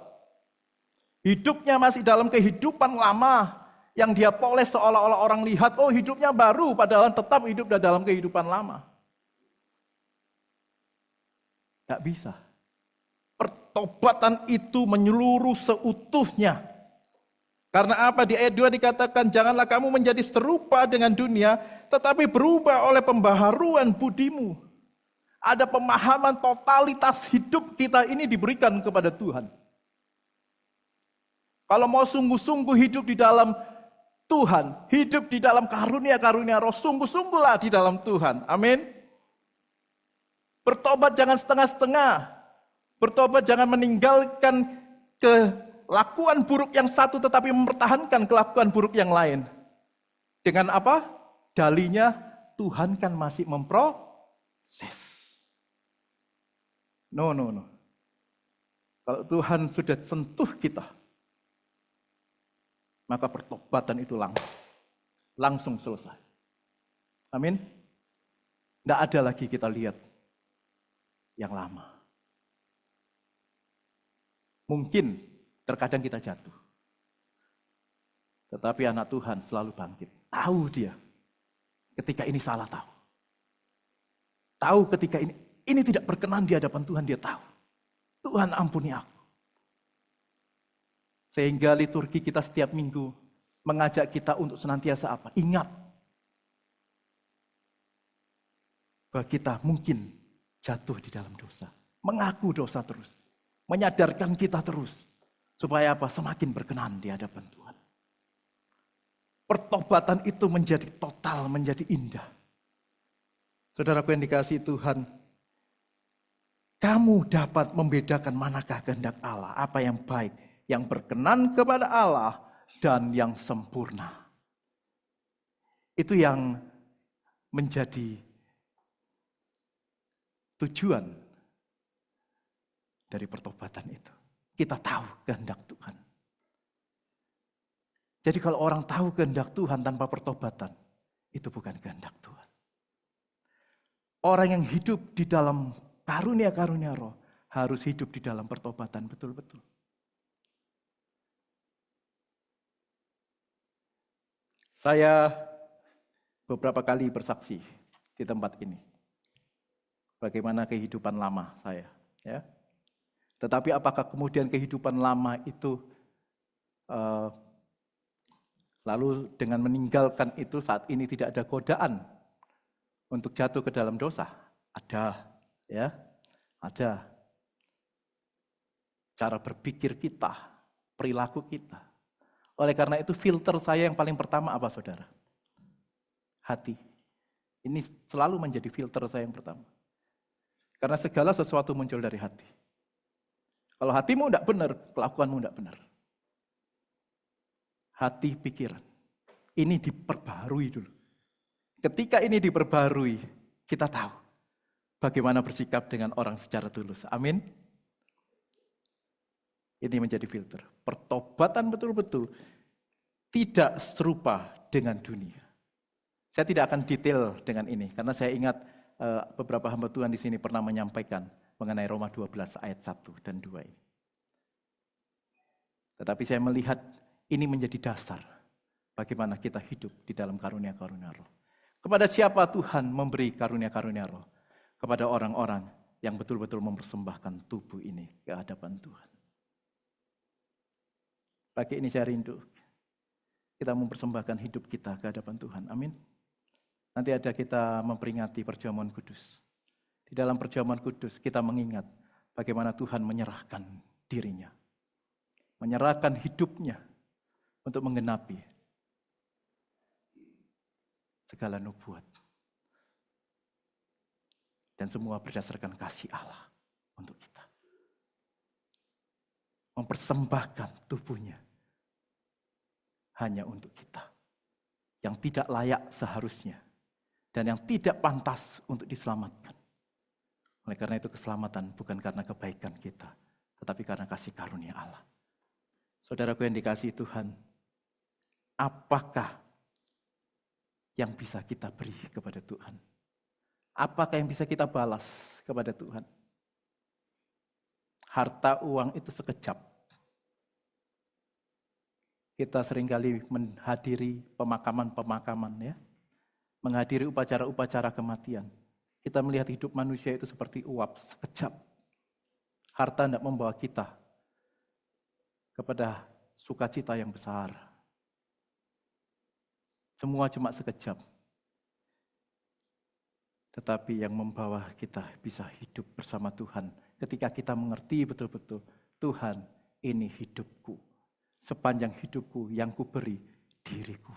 Hidupnya masih dalam kehidupan lama, yang dia poles seolah-olah orang lihat, oh hidupnya baru, padahal tetap hidup dalam kehidupan lama. Tidak bisa. Pertobatan itu menyeluruh seutuhnya. Karena apa? Di ayat 2 dikatakan, janganlah kamu menjadi serupa dengan dunia, tetapi berubah oleh pembaharuan budimu. Ada pemahaman totalitas hidup kita ini diberikan kepada Tuhan. Kalau mau sungguh-sungguh hidup di dalam Tuhan, hidup di dalam karunia-karunia roh, sungguh-sungguhlah di dalam Tuhan. Amin. Bertobat jangan setengah-setengah. Bertobat jangan meninggalkan kelakuan buruk yang satu tetapi mempertahankan kelakuan buruk yang lain. Dengan apa? Dalinya Tuhan kan masih memproses. No. Kalau Tuhan sudah sentuh kita, maka pertobatan itu langsung selesai. Amin. Tidak ada lagi kita lihat yang lama. Mungkin terkadang kita jatuh. Tetapi anak Tuhan selalu bangkit. Tahu dia ketika ini salah tahu. Tahu ketika ini tidak berkenan di hadapan Tuhan, dia tahu. Tuhan ampuni aku. Sehingga liturgi kita setiap minggu mengajak kita untuk senantiasa apa? Ingat. Bahwa kita mungkin jatuh di dalam dosa. Mengaku dosa terus. Menyadarkan kita terus. Supaya apa? Semakin berkenan di hadapan Tuhan. Pertobatan itu menjadi total, menjadi indah. Saudaraku yang dikasihi Tuhan, kamu dapat membedakan manakah kehendak Allah, apa yang baik, yang berkenan kepada Allah, dan yang sempurna. Itu yang menjadi tujuan dari pertobatan itu. Kita tahu kehendak Tuhan. Jadi kalau orang tahu kehendak Tuhan tanpa pertobatan, itu bukan kehendak Tuhan. Orang yang hidup di dalam karunia-karunia roh harus hidup di dalam pertobatan betul-betul. Saya beberapa kali bersaksi di tempat ini. Bagaimana kehidupan lama saya. Ya. Tetapi apakah kemudian kehidupan lama itu lalu dengan meninggalkan itu saat ini tidak ada godaan untuk jatuh ke dalam dosa? Ada, ya, ada. Cara berpikir kita, perilaku kita. Oleh karena itu filter saya yang paling pertama apa saudara? Hati. Ini selalu menjadi filter saya yang pertama. Karena segala sesuatu muncul dari hati. Kalau hatimu tidak benar, kelakuanmu tidak benar. Hati, pikiran. Ini diperbaharui dulu. Ketika ini diperbaharui, kita tahu bagaimana bersikap dengan orang secara tulus. Amin. Ini menjadi filter. Pertobatan betul-betul tidak serupa dengan dunia. Saya tidak akan detail dengan ini, karena saya ingat beberapa hamba Tuhan di sini pernah menyampaikan mengenai Roma 12 ayat 1 dan 2 ini. Tetapi saya melihat ini menjadi dasar bagaimana kita hidup di dalam karunia-karunia roh. Kepada siapa Tuhan memberi karunia-karunia roh? Kepada orang-orang yang betul-betul mempersembahkan tubuh ini ke hadapan Tuhan. Pagi ini saya rindu kita mempersembahkan hidup kita ke hadapan Tuhan. Amin. Nanti ada kita memperingati perjamuan kudus. Di dalam perjamuan kudus kita mengingat bagaimana Tuhan menyerahkan dirinya. Menyerahkan hidupnya untuk menggenapi segala nubuat. Dan semua berdasarkan kasih Allah untuk kita. Mempersembahkan tubuhnya hanya untuk kita. Yang tidak layak seharusnya. Dan yang tidak pantas untuk diselamatkan. Oleh karena itu keselamatan bukan karena kebaikan kita, tetapi karena kasih karunia Allah. Saudaraku yang dikasihi Tuhan, apakah yang bisa kita beri kepada Tuhan? Apakah yang bisa kita balas kepada Tuhan? Harta uang itu sekejap. Kita seringkali menghadiri pemakaman-pemakaman, ya, menghadiri upacara-upacara kematian. Kita melihat hidup manusia itu seperti uap, sekejap. Harta tidak membawa kita kepada sukacita yang besar. Semua cuma sekejap. Tetapi yang membawa kita bisa hidup bersama Tuhan. Ketika kita mengerti betul-betul, Tuhan, ini hidupku. Sepanjang hidupku yang kuberi diriku.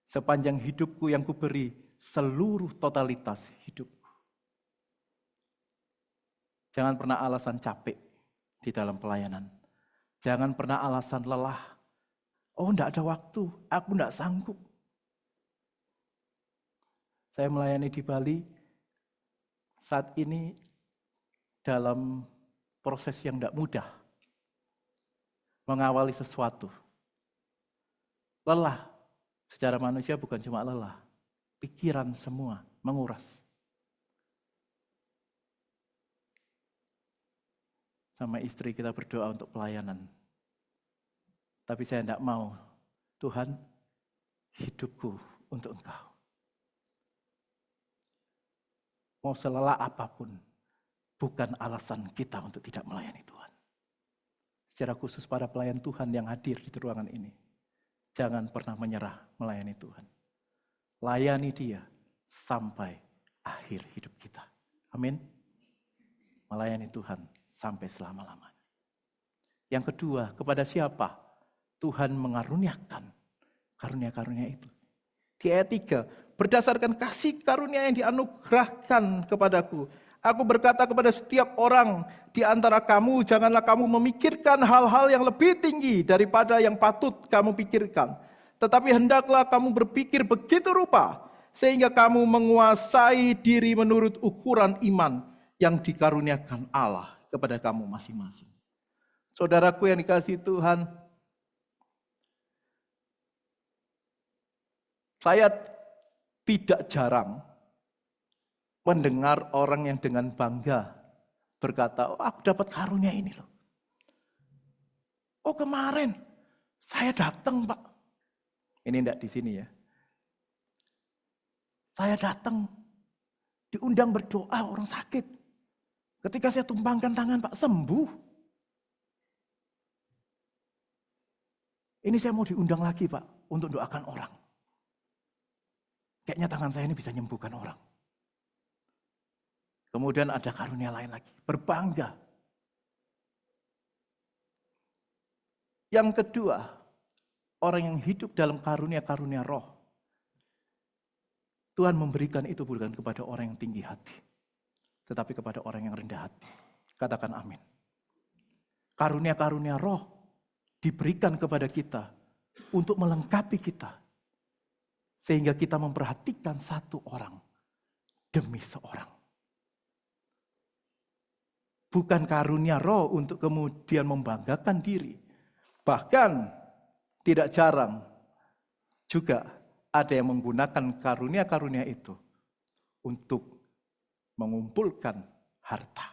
Sepanjang hidupku yang kuberi seluruh totalitas hidupku. Jangan pernah alasan capek di dalam pelayanan. Jangan pernah alasan lelah. Oh, enggak ada waktu, aku enggak sanggup. Saya melayani di Bali saat ini dalam proses yang enggak mudah. Mengawali sesuatu. Lelah. Secara manusia bukan cuma lelah. Pikiran semua menguras. Sama istri kita berdoa untuk pelayanan. Tapi saya tidak mau. Tuhan, hidupku untuk Engkau. Mau selelah apapun, bukan alasan kita untuk tidak melayani Tuhan. Secara khusus para pelayan Tuhan yang hadir di ruangan ini. Jangan pernah menyerah melayani Tuhan. Layani Dia sampai akhir hidup kita. Amin. Melayani Tuhan sampai selama-lamanya. Yang kedua, kepada siapa Tuhan mengaruniakan karunia-karunia itu? Di ayat 3, berdasarkan kasih karunia yang dianugerahkan kepadaku, aku berkata kepada setiap orang di antara kamu, janganlah kamu memikirkan hal-hal yang lebih tinggi daripada yang patut kamu pikirkan. Tetapi hendaklah kamu berpikir begitu rupa, sehingga kamu menguasai diri menurut ukuran iman yang dikaruniakan Allah kepada kamu masing-masing. Saudaraku yang dikasihi Tuhan, saya tidak jarang mendengar orang yang dengan bangga berkata, oh aku dapat karunia ini loh. Oh kemarin saya datang Pak. Ini tidak di sini ya. Saya datang, diundang berdoa orang sakit. Ketika saya tumpangkan tangan Pak, sembuh. Ini saya mau diundang lagi Pak, untuk doakan orang. Kayaknya tangan saya ini bisa menyembuhkan orang. Kemudian ada karunia lain lagi, berbangga. Yang kedua, orang yang hidup dalam karunia-karunia roh. Tuhan memberikan itu bukan kepada orang yang tinggi hati, tetapi kepada orang yang rendah hati. Katakan amin. Karunia-karunia roh diberikan kepada kita untuk melengkapi kita. Sehingga kita memperhatikan satu orang demi seorang. Bukan karunia roh untuk kemudian membanggakan diri. Bahkan tidak jarang juga ada yang menggunakan karunia-karunia itu untuk mengumpulkan harta.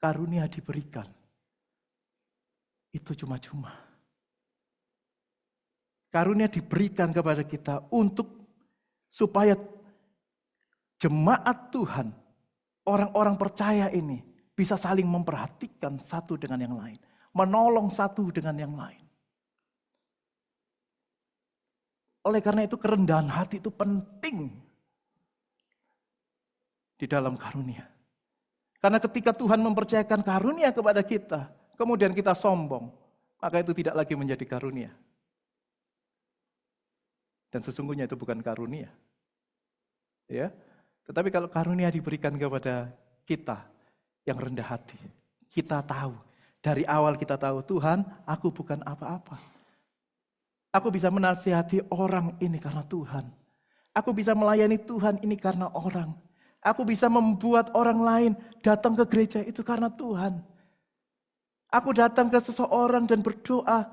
Karunia diberikan, itu cuma-cuma. Karunia diberikan kepada kita untuk supaya jemaat Tuhan, orang-orang percaya ini bisa saling memperhatikan satu dengan yang lain. Menolong satu dengan yang lain. Oleh karena itu kerendahan hati itu penting di dalam karunia. Karena ketika Tuhan mempercayakan karunia kepada kita, kemudian kita sombong, maka itu tidak lagi menjadi karunia. Dan sesungguhnya itu bukan karunia. Ya. Tetapi kalau karunia diberikan kepada kita yang rendah hati, kita tahu, dari awal kita tahu, Tuhan, aku bukan apa-apa. Aku bisa menasihati orang ini karena Tuhan. Aku bisa melayani Tuhan ini karena orang. Aku bisa membuat orang lain datang ke gereja itu karena Tuhan. Aku datang ke seseorang dan berdoa,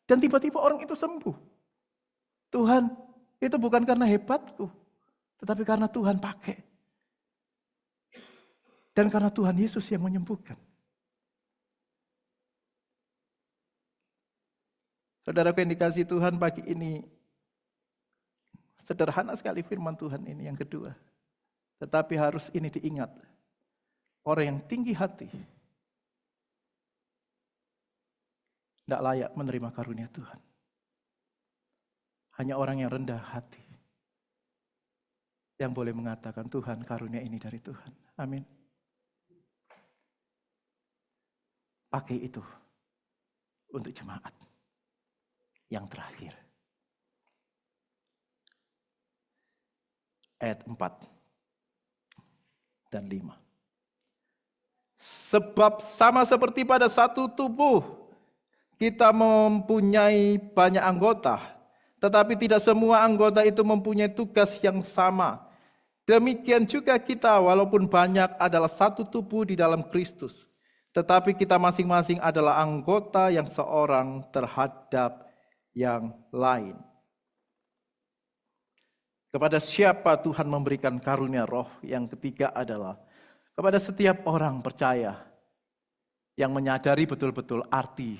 dan tiba-tiba orang itu sembuh. Tuhan, itu bukan karena hebatku, tetapi karena Tuhan pakai. Dan karena Tuhan Yesus yang menyembuhkan. Saudaraku yang dikasihi Tuhan, pagi ini sederhana sekali firman Tuhan ini yang kedua. Tetapi harus ini diingat. Orang yang tinggi hati tidak layak menerima karunia Tuhan. Hanya orang yang rendah hati yang boleh mengatakan, Tuhan, karunia ini dari Tuhan. Amin. Pakai itu untuk jemaat yang terakhir. Ayat 4 dan 5. Sebab sama seperti pada satu tubuh, kita mempunyai banyak anggota, tetapi tidak semua anggota itu mempunyai tugas yang sama. Demikian juga kita, walaupun banyak, adalah satu tubuh di dalam Kristus. Tetapi kita masing-masing adalah anggota yang seorang terhadap yang lain. Kepada siapa Tuhan memberikan karunia roh? Yang ketiga adalah kepada setiap orang percaya yang menyadari betul-betul arti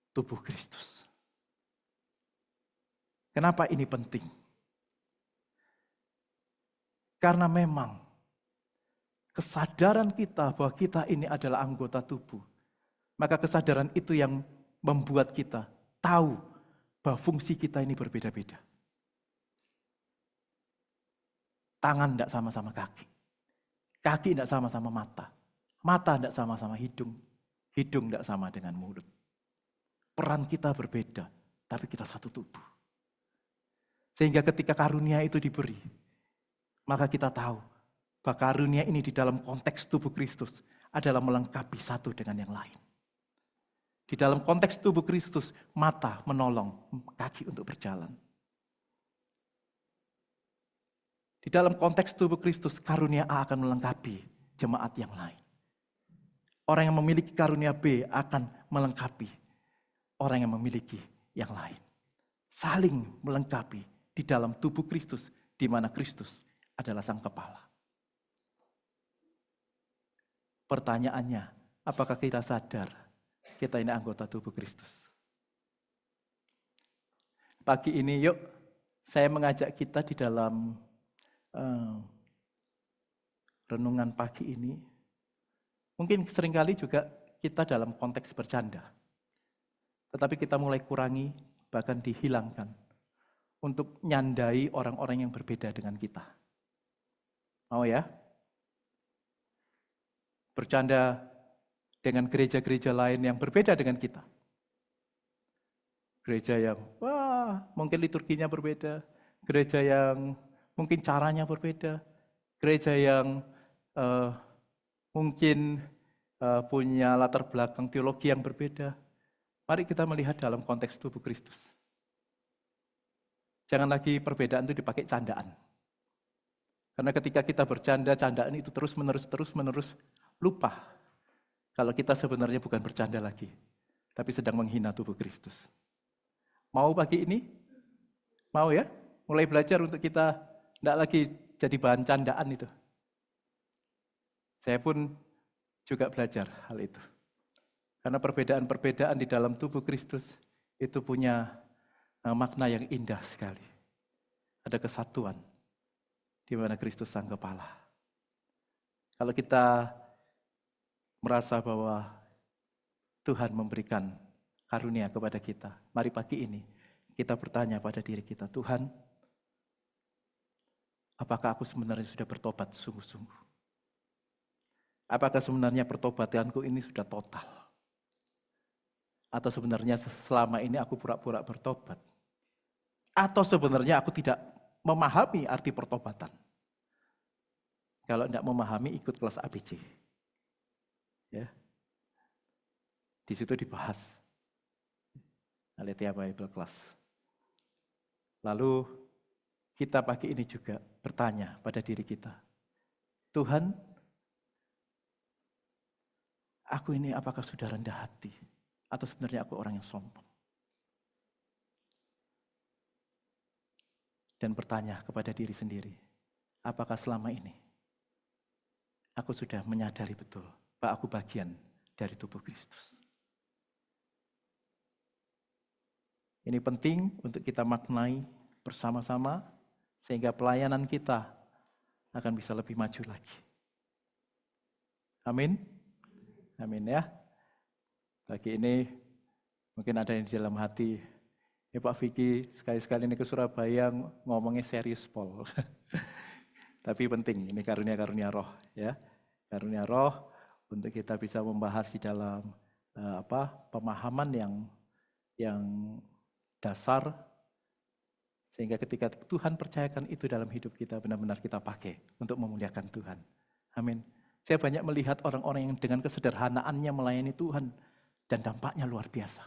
tubuh Kristus. Kenapa ini penting? Karena memang kesadaran kita bahwa kita ini adalah anggota tubuh, maka kesadaran itu yang membuat kita tahu bahwa fungsi kita ini berbeda-beda. Tangan tidak sama-sama kaki. Kaki tidak sama-sama mata. Mata tidak sama-sama hidung. Hidung tidak sama dengan mulut. Peran kita berbeda, tapi kita satu tubuh. Sehingga ketika karunia itu diberi, maka kita tahu bahwa karunia ini di dalam konteks tubuh Kristus adalah melengkapi satu dengan yang lain. Di dalam konteks tubuh Kristus, mata menolong kaki untuk berjalan. Di dalam konteks tubuh Kristus, karunia A akan melengkapi jemaat yang lain. Orang yang memiliki karunia B akan melengkapi orang yang memiliki yang lain. Saling melengkapi di dalam tubuh Kristus, di mana Kristus adalah sang kepala. Pertanyaannya, apakah kita sadar kita ini anggota tubuh Kristus? Pagi ini yuk, saya mengajak kita di dalam renungan pagi ini, mungkin seringkali juga kita dalam konteks bercanda. Tetapi kita mulai kurangi, bahkan dihilangkan, untuk nyandai orang-orang yang berbeda dengan kita. Mau ya? Bercanda dengan gereja-gereja lain yang berbeda dengan kita. Gereja yang, wah, mungkin liturginya berbeda. Gereja yang mungkin caranya berbeda. Gereja yang mungkin punya latar belakang teologi yang berbeda. Mari kita melihat dalam konteks tubuh Kristus. Jangan lagi perbedaan itu dipakai candaan. Karena ketika kita bercanda, candaan itu terus-menerus lupa. Kalau kita sebenarnya bukan bercanda lagi, tapi sedang menghina tubuh Kristus. Mau pagi ini? Mau ya? Mulai belajar untuk kita tidak lagi jadi bahan candaan itu. Saya pun juga belajar hal itu. Karena perbedaan-perbedaan di dalam tubuh Kristus itu punya makna yang indah sekali. Ada kesatuan di mana Kristus sang kepala. Kalau kita merasa bahwa Tuhan memberikan karunia kepada kita, mari pagi ini kita bertanya pada diri kita, Tuhan, apakah aku sebenarnya sudah bertobat sungguh-sungguh? Apakah sebenarnya pertobatanku ini sudah total? Atau sebenarnya selama ini aku pura-pura bertobat? Atau sebenarnya aku tidak memahami arti pertobatan. Kalau tidak memahami, ikut kelas ABC. Ya. Di situ dibahas. Aletheia Bible Class. Lalu kita pagi ini juga bertanya pada diri kita. Tuhan, aku ini apakah sudah rendah hati? Atau sebenarnya aku orang yang sombong? Dan bertanya kepada diri sendiri. Apakah selama ini aku sudah menyadari betul bahwa aku bagian dari tubuh Kristus. Ini penting untuk kita maknai bersama-sama sehingga pelayanan kita akan bisa lebih maju lagi. Amin. Amin ya. Pagi ini mungkin ada yang di dalam hati, ya Pak Vicky sekali-sekali ini ke Surabaya ngomongnya serius Paul. Tapi penting, ini karunia-karunia roh ya. Karunia roh untuk kita bisa membahas di dalam pemahaman yang dasar sehingga ketika Tuhan percayakan itu dalam hidup kita benar-benar kita pakai untuk memuliakan Tuhan. Amin. Saya banyak melihat orang-orang yang dengan kesederhanaannya melayani Tuhan dan dampaknya luar biasa.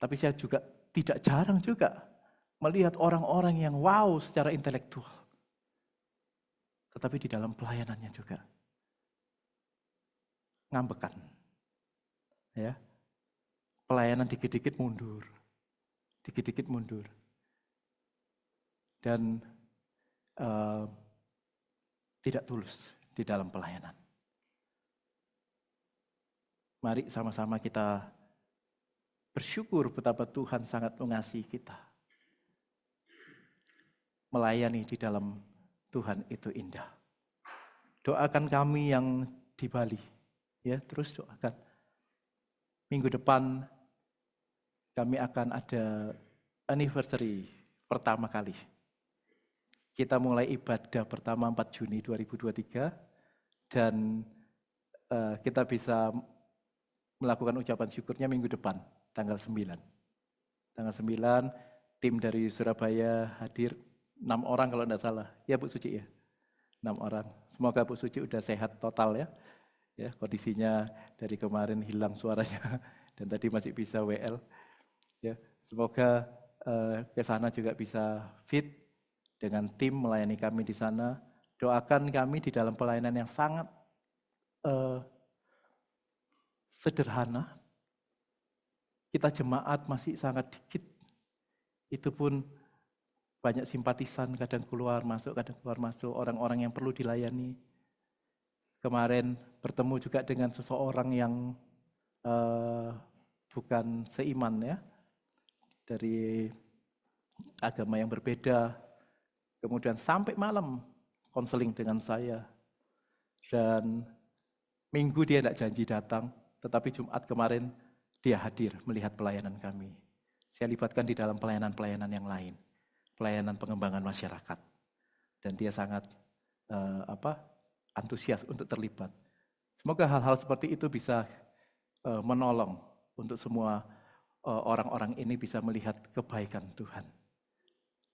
Tapi saya juga tidak jarang juga melihat orang-orang yang wow secara intelektual. Tetapi di dalam pelayanannya juga ngambekan. Ya. Pelayanan dikit-dikit mundur. Dikit-dikit mundur. Dan tidak tulus di dalam pelayanan. Mari sama-sama kita bersyukur betapa Tuhan sangat mengasihi kita. Melayani di dalam Tuhan itu indah. Doakan kami yang di Bali, ya terus doakan. Minggu depan kami akan ada anniversary pertama kali. Kita mulai ibadah pertama 4 Juni 2023 dan kita bisa melakukan ucapan syukurnya minggu depan, tanggal 9. Tanggal 9, tim dari Surabaya hadir 6 orang kalau tidak salah. Ya Bu Suci ya, 6 orang. Semoga Bu Suci udah sehat total ya. Ya kondisinya dari kemarin hilang suaranya dan tadi masih bisa WL. Ya semoga ke sana juga bisa fit dengan tim melayani kami di sana. Doakan kami di dalam pelayanan yang sangat sederhana. Kita jemaat masih sangat dikit. Itu pun banyak simpatisan, kadang keluar masuk, orang-orang yang perlu dilayani. Kemarin bertemu juga dengan seseorang yang bukan seiman ya, dari agama yang berbeda. Kemudian sampai malam konseling dengan saya. Dan minggu dia tidak janji datang, tetapi Jumat kemarin dia hadir melihat pelayanan kami. Saya libatkan di dalam pelayanan-pelayanan yang lain. Pelayanan pengembangan masyarakat. Dan dia sangat antusias untuk terlibat. Semoga hal-hal seperti itu bisa menolong untuk semua orang-orang ini bisa melihat kebaikan Tuhan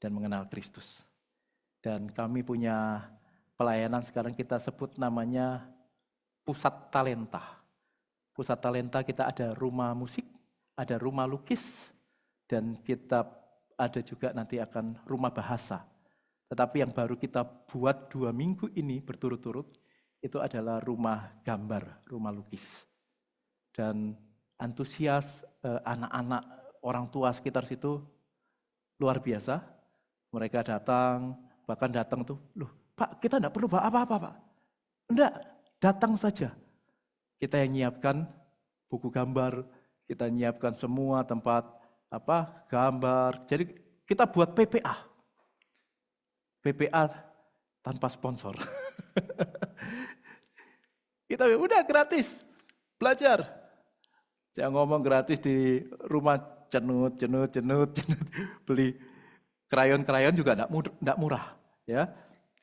dan mengenal Kristus. Dan kami punya pelayanan sekarang kita sebut namanya Pusat Talenta. Pusat Talenta kita ada rumah musik, ada rumah lukis, dan kita ada juga nanti akan rumah bahasa. Tetapi yang baru kita buat 2 minggu ini berturut-turut, itu adalah rumah gambar, rumah lukis. Dan antusias anak-anak, orang tua sekitar situ luar biasa. Mereka datang, bahkan datang tuh, loh Pak kita enggak perlu apa-apa Pak. Enggak, datang saja. Kita yang nyiapkan buku gambar, kita nyiapkan semua tempat gambar. Jadi kita buat PPA. PPA tanpa sponsor. Kita udah gratis belajar. Saya ngomong gratis di rumah cenut. Beli krayon juga enggak murah, ya.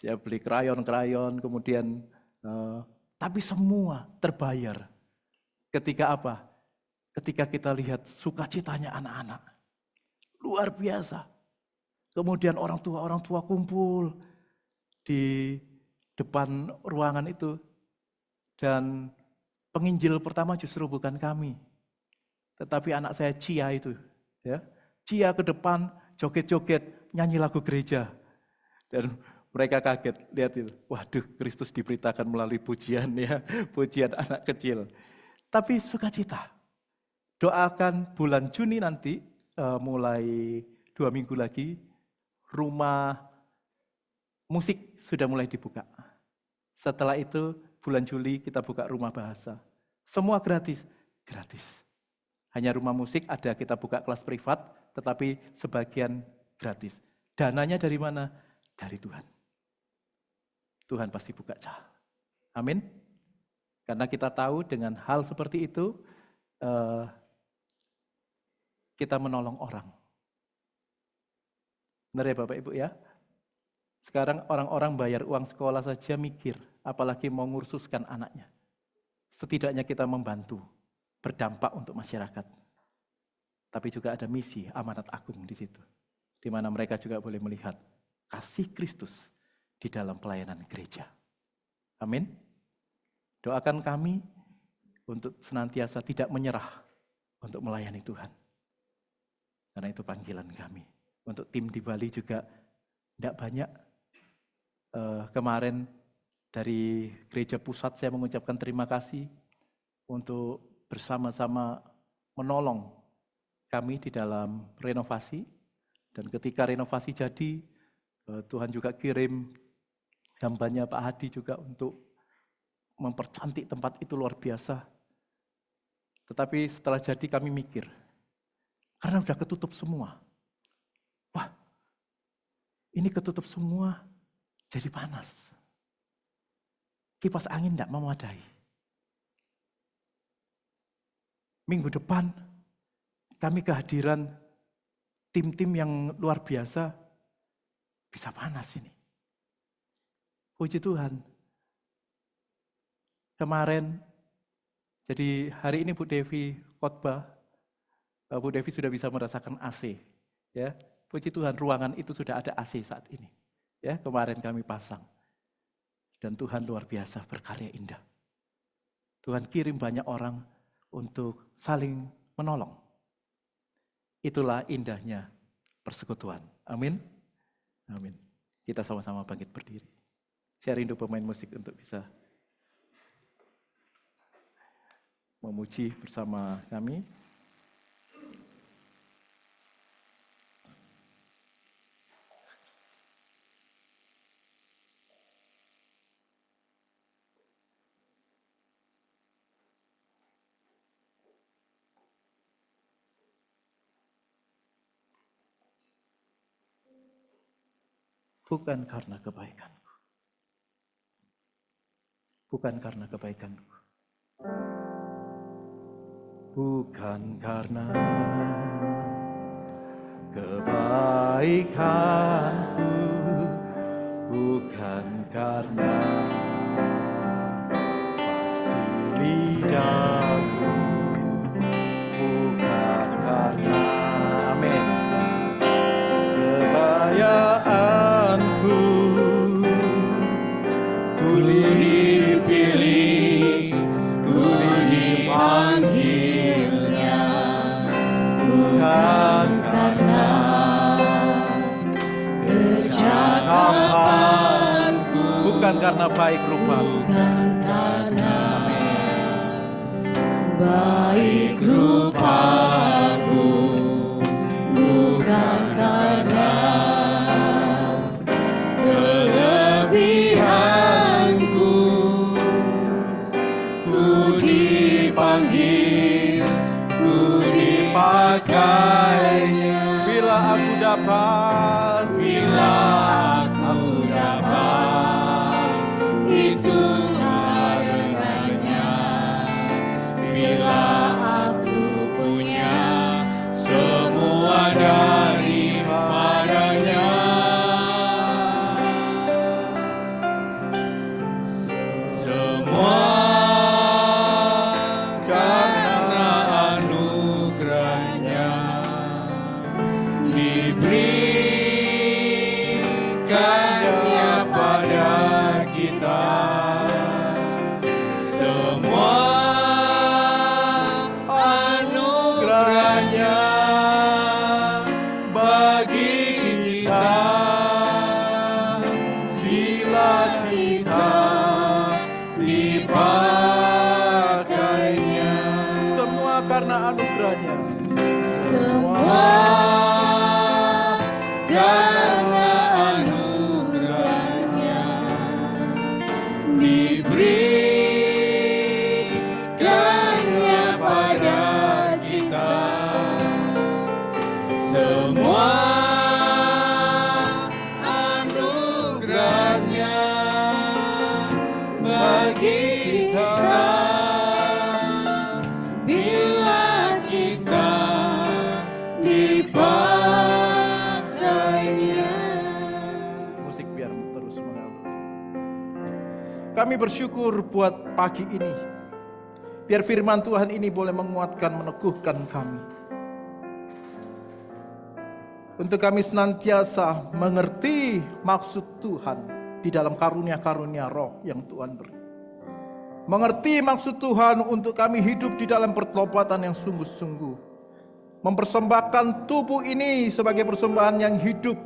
Saya beli krayon, kemudian tapi semua terbayar. Ketika apa? ketika kita lihat sukacitanya anak-anak. Luar biasa. Kemudian orang tua kumpul di depan ruangan itu. Dan penginjil pertama justru bukan kami. Tetapi anak saya Cia itu. Ya. Cia ke depan joget-joget, nyanyi lagu gereja. Dan mereka kaget, lihat itu. Waduh, Kristus diberitakan melalui pujian ya. Pujian anak kecil. Tapi sukacita. Doakan bulan Juni nanti, mulai 2 minggu lagi, rumah musik sudah mulai dibuka. Setelah itu, bulan Juli kita buka rumah bahasa. Semua gratis. Gratis. Hanya rumah musik ada kita buka kelas privat, tetapi sebagian gratis. Dananya dari mana? Dari Tuhan. Tuhan pasti buka jalan. Amin. Karena kita tahu dengan hal seperti itu, kita menolong orang. Benar ya Bapak Ibu ya? Sekarang orang-orang bayar uang sekolah saja mikir, apalagi mau ngursuskan anaknya. Setidaknya kita membantu, berdampak untuk masyarakat. Tapi juga ada misi amanat agung di situ. Di mana mereka juga boleh melihat kasih Kristus di dalam pelayanan gereja. Amin. Doakan kami untuk senantiasa tidak menyerah untuk melayani Tuhan. Karena itu panggilan kami. Untuk tim di Bali juga tidak banyak. Kemarin dari gereja pusat saya mengucapkan terima kasih untuk bersama-sama menolong kami di dalam renovasi. Dan ketika renovasi jadi, Tuhan juga kirim hambanya Pak Hadi juga untuk mempercantik tempat itu luar biasa. Tetapi setelah jadi kami mikir, karena sudah ketutup semua. Wah, ini ketutup semua, jadi panas. Kipas angin tidak memadai. Minggu depan, kami kehadiran tim-tim yang luar biasa, bisa panas ini. Puji Tuhan. Kemarin, jadi hari ini Bu Devi khotbah, Bu Devi sudah bisa merasakan AC. Ya, puji Tuhan, ruangan itu sudah ada AC saat ini. Ya, kemarin kami pasang. Dan Tuhan luar biasa berkarya indah. Tuhan kirim banyak orang untuk saling menolong. Itulah indahnya persekutuan. Amin. Amin. Kita sama-sama bangkit berdiri. Saya rindu pemain musik untuk bisa memuji bersama kami. Bukan karena kebaikanku. Bukan karena kebaikanku. Bukan karena kebaikanku. Bukan karena fasilitasku. Bukan karena, amin, kebayaanku. Ku dipilih, ku dipanggilnya, bukan karena kecakapanku, bukan karena baik rupaku, bukan karena baik rupaku, bukan karena kelebihanku. Ku dipanggil, ku dipakainya. Bila aku dapat, bila aku dapat, itu harganya. Bila aku punya semua daripadanya. Semua karena anugerah. karena anugerahnya. Semua karena anugerahnya diberikannya pada kita. Semua anugerahnya bagi kita bila kita dipakainya. Musik biar terus mengalir. Kami bersyukur buat pagi ini. Biar firman Tuhan ini boleh menguatkan, meneguhkan kami. Untuk kami senantiasa mengerti maksud Tuhan di dalam karunia-karunia roh yang Tuhan beri. Mengerti maksud Tuhan untuk kami hidup di dalam pertobatan yang sungguh-sungguh. Mempersembahkan tubuh ini sebagai persembahan yang hidup.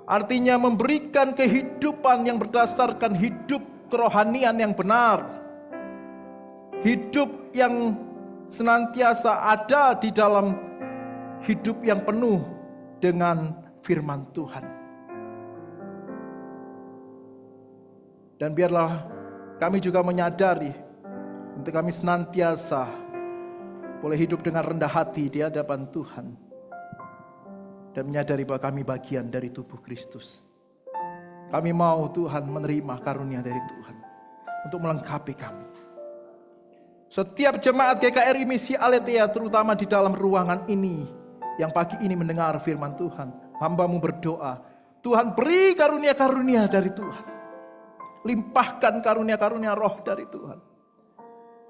Artinya memberikan kehidupan yang berdasarkan hidup kerohanian yang benar. Hidup yang senantiasa ada di dalam hidup yang penuh dengan firman Tuhan. Dan biarlah kami juga menyadari untuk kami senantiasa boleh hidup dengan rendah hati di hadapan Tuhan. Dan menyadari bahwa kami bagian dari tubuh Kristus. Kami mau Tuhan menerima karunia dari Tuhan untuk melengkapi kami. Setiap jemaat GKRI Misi Aletheia terutama di dalam ruangan ini yang pagi ini mendengar firman Tuhan, hamba-Mu berdoa, Tuhan beri karunia-karunia dari Tuhan. Limpahkan karunia-karunia roh dari Tuhan.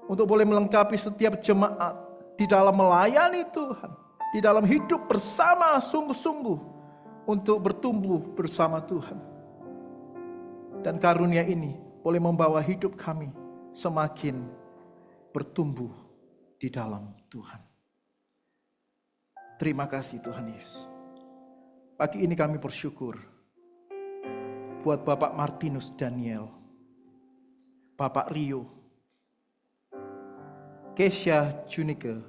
Untuk boleh melengkapi setiap jemaat di dalam melayani Tuhan. Di dalam hidup bersama sungguh-sungguh untuk bertumbuh bersama Tuhan. Dan karunia ini boleh membawa hidup kami semakin bertumbuh di dalam Tuhan. Terima kasih Tuhan Yesus. Pagi ini kami bersyukur buat Bapak Martinus Daniel, Bapak Rio, Kesha Junike,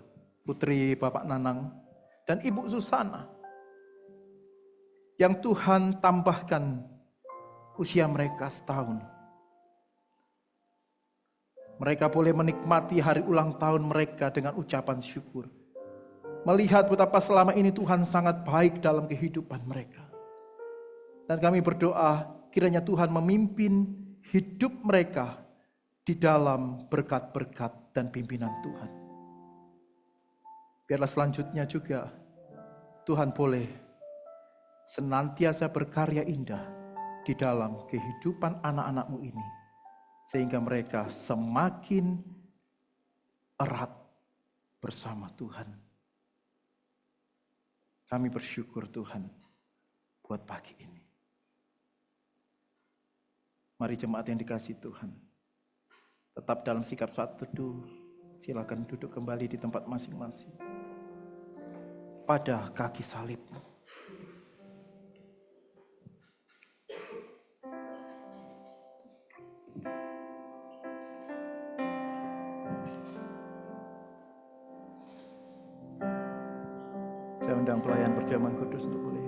putri Bapak Nanang, dan Ibu Susana, yang Tuhan tambahkan usia mereka setahun. Mereka boleh menikmati hari ulang tahun mereka dengan ucapan syukur. Melihat betapa selama ini Tuhan sangat baik dalam kehidupan mereka. Dan kami berdoa kiranya Tuhan memimpin hidup mereka di dalam berkat-berkat dan pimpinan Tuhan. Biarlah selanjutnya juga Tuhan boleh senantiasa berkarya indah di dalam kehidupan anak-anak-Mu ini. Sehingga mereka semakin erat bersama Tuhan. Kami bersyukur Tuhan buat pagi ini. Mari jemaat yang dikasihi Tuhan, tetap dalam sikap saat teduh. Silakan duduk kembali di tempat masing-masing. Pada kaki salib. Saya undang pelayan perjamuan kudus untuk boleh.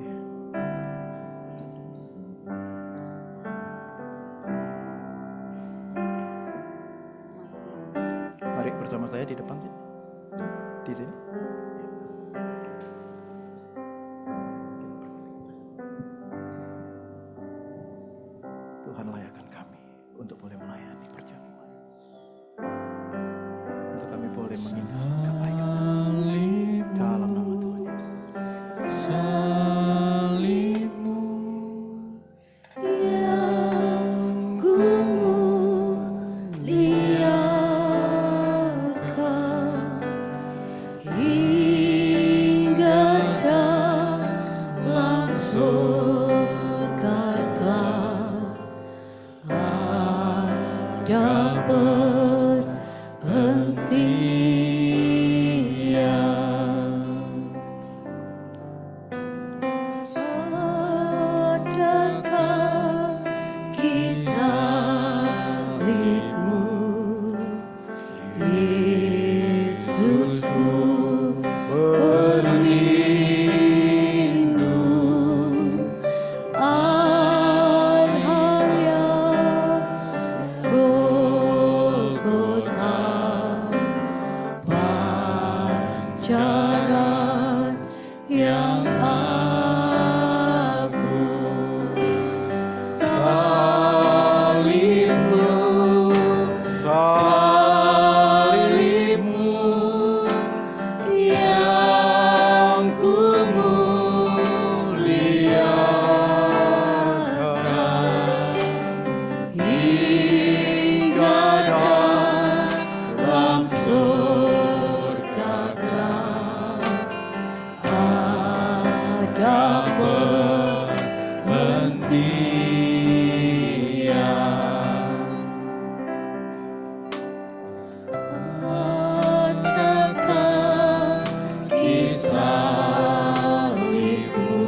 Mari bersama saya di depan. Di sini. Tuhan layakan kami untuk boleh melayani perjamuan. Untuk kami boleh mengingat kebaikan dalam nama Tuhan Yesus. Salibmu yang ku muliakan hingga dalam surga kelak ada perhentian. Adakah kisah salibmu, Yesusku? jalan yang agung. Salibmu, salibmu yang kumuliakan hingga dalam surga kelak ada penghentian. Adakah kisah salibmu,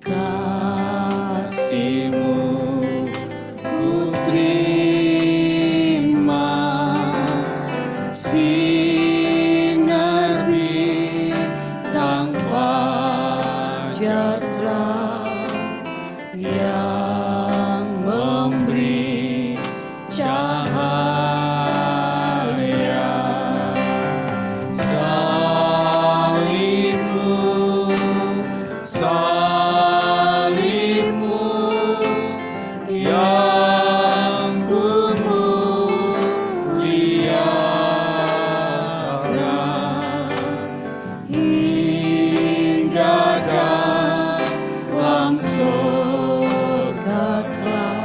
kasihmu ku terima, sinar bintang fajar terang yang memberi cahaya. Salibmu, salibmu yang kumuliakan hingga dalam surga kelak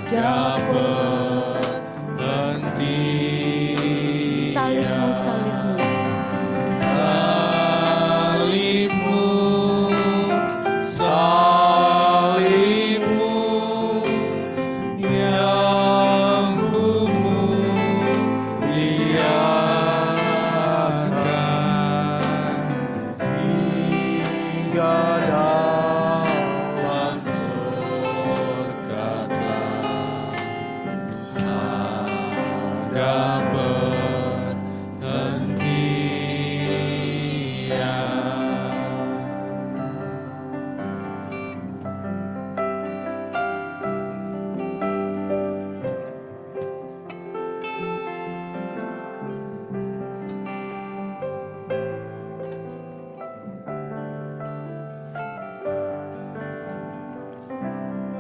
ada penghentian. Salibmu, salibmu. Salibmu, salibmu yang kumuliakan hingga dalam surga kelak ada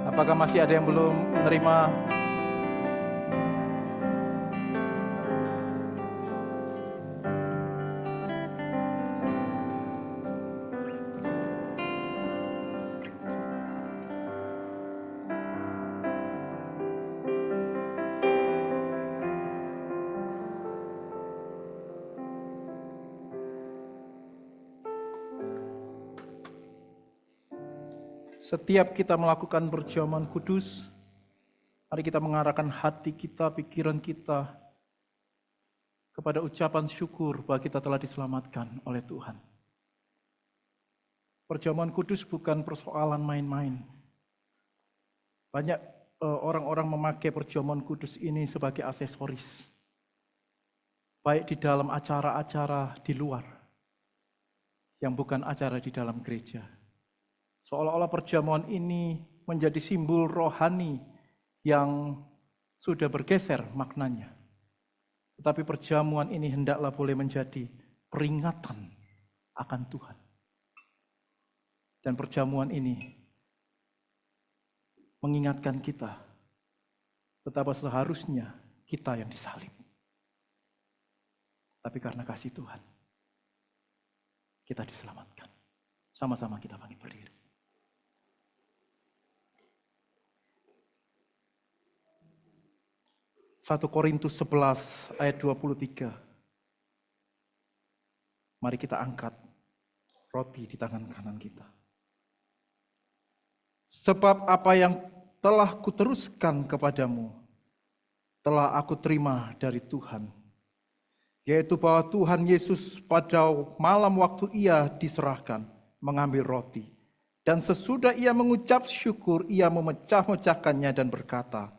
Apakah masih ada yang belum menerima? Setiap kita melakukan perjamuan kudus, mari kita mengarahkan hati kita, pikiran kita kepada ucapan syukur bahwa kita telah diselamatkan oleh Tuhan. Perjamuan kudus bukan persoalan main-main. Banyak orang-orang memakai perjamuan kudus ini sebagai aksesoris, baik di dalam acara-acara di luar, yang bukan acara di dalam gereja. Seolah-olah perjamuan ini menjadi simbol rohani yang sudah bergeser maknanya. Tetapi perjamuan ini hendaklah boleh menjadi peringatan akan Tuhan. Dan perjamuan ini mengingatkan kita betapa seharusnya kita yang disalib. Tapi karena kasih Tuhan, kita diselamatkan. Sama-sama kita bangkit berdiri. 1 Korintus 11 ayat 23. Mari kita angkat roti di tangan kanan kita. Sebab apa yang telah kuteruskan kepadamu, telah aku terima dari Tuhan. Yaitu bahwa Tuhan Yesus pada malam waktu ia diserahkan, mengambil roti. Dan sesudah ia mengucap syukur, ia memecah-mecahkannya dan berkata,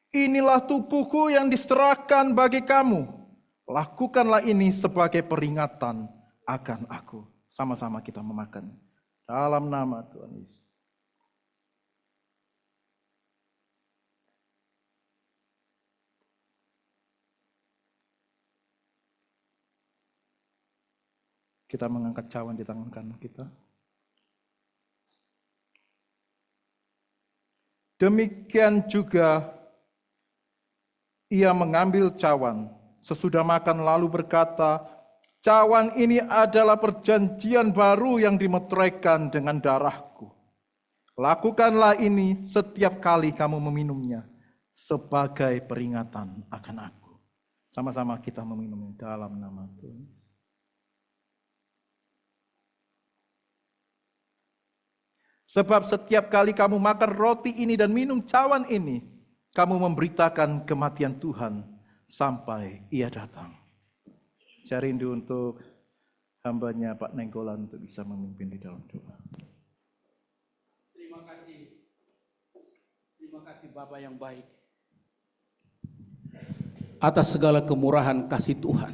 "Inilah tubuhku yang diserahkan bagi kamu. Lakukanlah ini sebagai peringatan akan aku." Sama-sama kita memakan. Dalam nama Tuhan Yesus. Kita mengangkat cawan di tangan kanan kita. Demikian juga ia mengambil cawan sesudah makan lalu berkata, cawan ini adalah perjanjian baru yang dimeteraikan dengan darahku. Lakukanlah ini setiap kali kamu meminumnya sebagai peringatan akan aku. Sama-sama kita meminumnya dalam nama Tuhan. Sebab setiap kali kamu makan roti ini dan minum cawan ini, kamu memberitakan kematian Tuhan sampai ia datang. Saya rindu untuk hambanya Pak Nenggolan untuk bisa memimpin di dalam doa. Terima kasih Bapak yang baik. Atas segala kemurahan kasih Tuhan.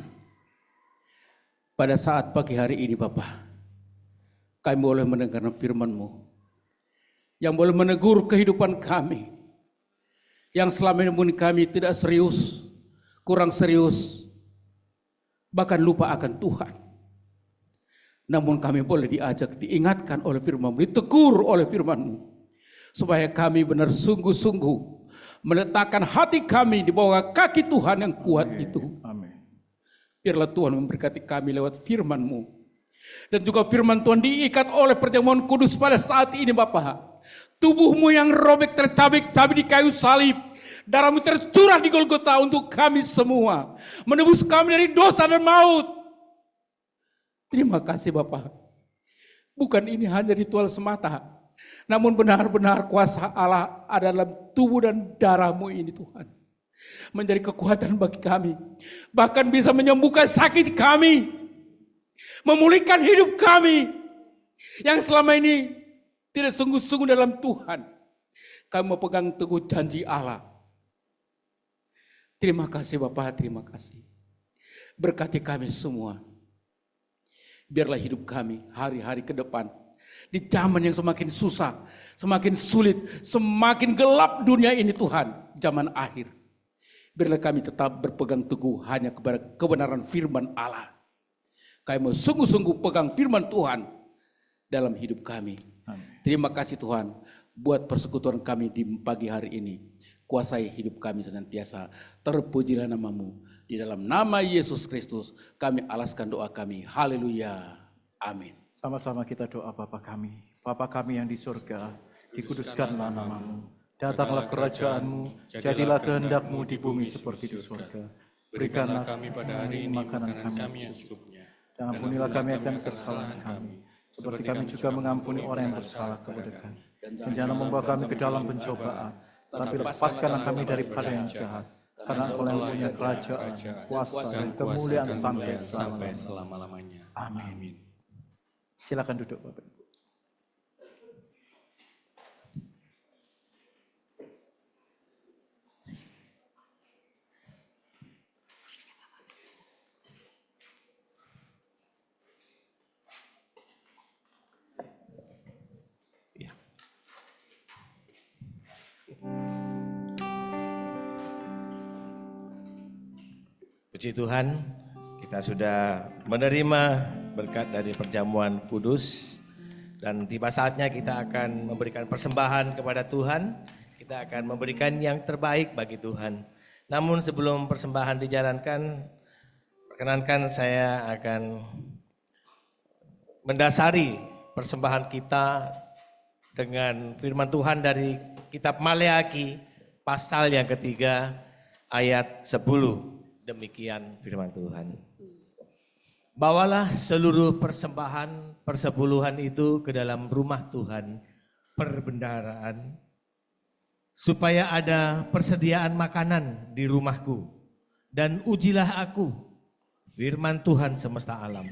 Pada saat pagi hari ini Bapak, kami boleh mendengar firman-Mu yang boleh menegur kehidupan kami, yang selama ini kami tidak serius, kurang serius, bahkan lupa akan Tuhan. Namun kami boleh diajak, diingatkan oleh firman-Mu, ditegur oleh firman-Mu, supaya kami benar sungguh-sungguh meletakkan hati kami di bawah kaki Tuhan yang kuat itu. Amin. Biarlah Tuhan memberkati kami lewat firman-Mu. Dan juga firman Tuhan diikat oleh perjamuan kudus pada saat ini Bapak. Tubuh-Mu yang robek tercabik-cabik di kayu salib, darah-Mu tercurah di Golgota untuk kami semua, menebus kami dari dosa dan maut. Terima kasih Bapak. Bukan ini hanya ritual semata, namun benar-benar kuasa Allah ada dalam tubuh dan darah-Mu ini Tuhan. Menjadi kekuatan bagi kami, bahkan bisa menyembuhkan sakit kami, memulihkan hidup kami yang selama ini tidak sungguh-sungguh dalam Tuhan. Kami mau pegang teguh janji Allah. Terima kasih Bapak, terima kasih. Berkati kami semua. Biarlah hidup kami hari-hari ke depan, di zaman yang semakin susah, semakin sulit, semakin gelap dunia ini Tuhan, zaman akhir. Biarlah kami tetap berpegang teguh hanya kepada kebenaran firman Allah. Kami mau sungguh-sungguh pegang firman Tuhan dalam hidup kami. Amin. Terima kasih Tuhan buat persekutuan kami di pagi hari ini. Kuasai hidup kami senantiasa. Terpujilah nama-Mu. Di dalam nama Yesus Kristus kami alaskan doa kami. Haleluya. Amin. Sama-sama kita doa Bapa kami. Bapa kami yang di surga, dikuduskanlah nama-Mu. Datanglah kerajaan-Mu, jadilah kehendak-Mu di bumi seperti di surga. Berikanlah kami pada hari ini makanan kami yang secukupnya. Dan ampunilah kami akan kesalahan kami, seperti kami juga mengampuni orang yang bersalah kepada kami. Dan jangan membawa kami ke dalam pencobaan, tapi lepaskanlah kami daripada yang jahat. Karena Engkau yang punya kerajaan, kuasa, dan kemuliaan sampai selama-lamanya. Amin. Silakan duduk Bapak Ibu. Puji Tuhan, kita sudah menerima berkat dari perjamuan kudus dan tiba saatnya kita akan memberikan persembahan kepada Tuhan. Kita akan memberikan yang terbaik bagi Tuhan. Namun sebelum persembahan dijalankan, perkenankan saya akan mendasari persembahan kita dengan firman Tuhan dari kitab Maleaki pasal yang ketiga ayat 10. Demikian firman Tuhan. Bawalah seluruh persembahan persepuluhan itu ke dalam rumah Tuhan perbendaharaan, supaya ada persediaan makanan di rumahku, dan ujilah aku, firman Tuhan semesta alam.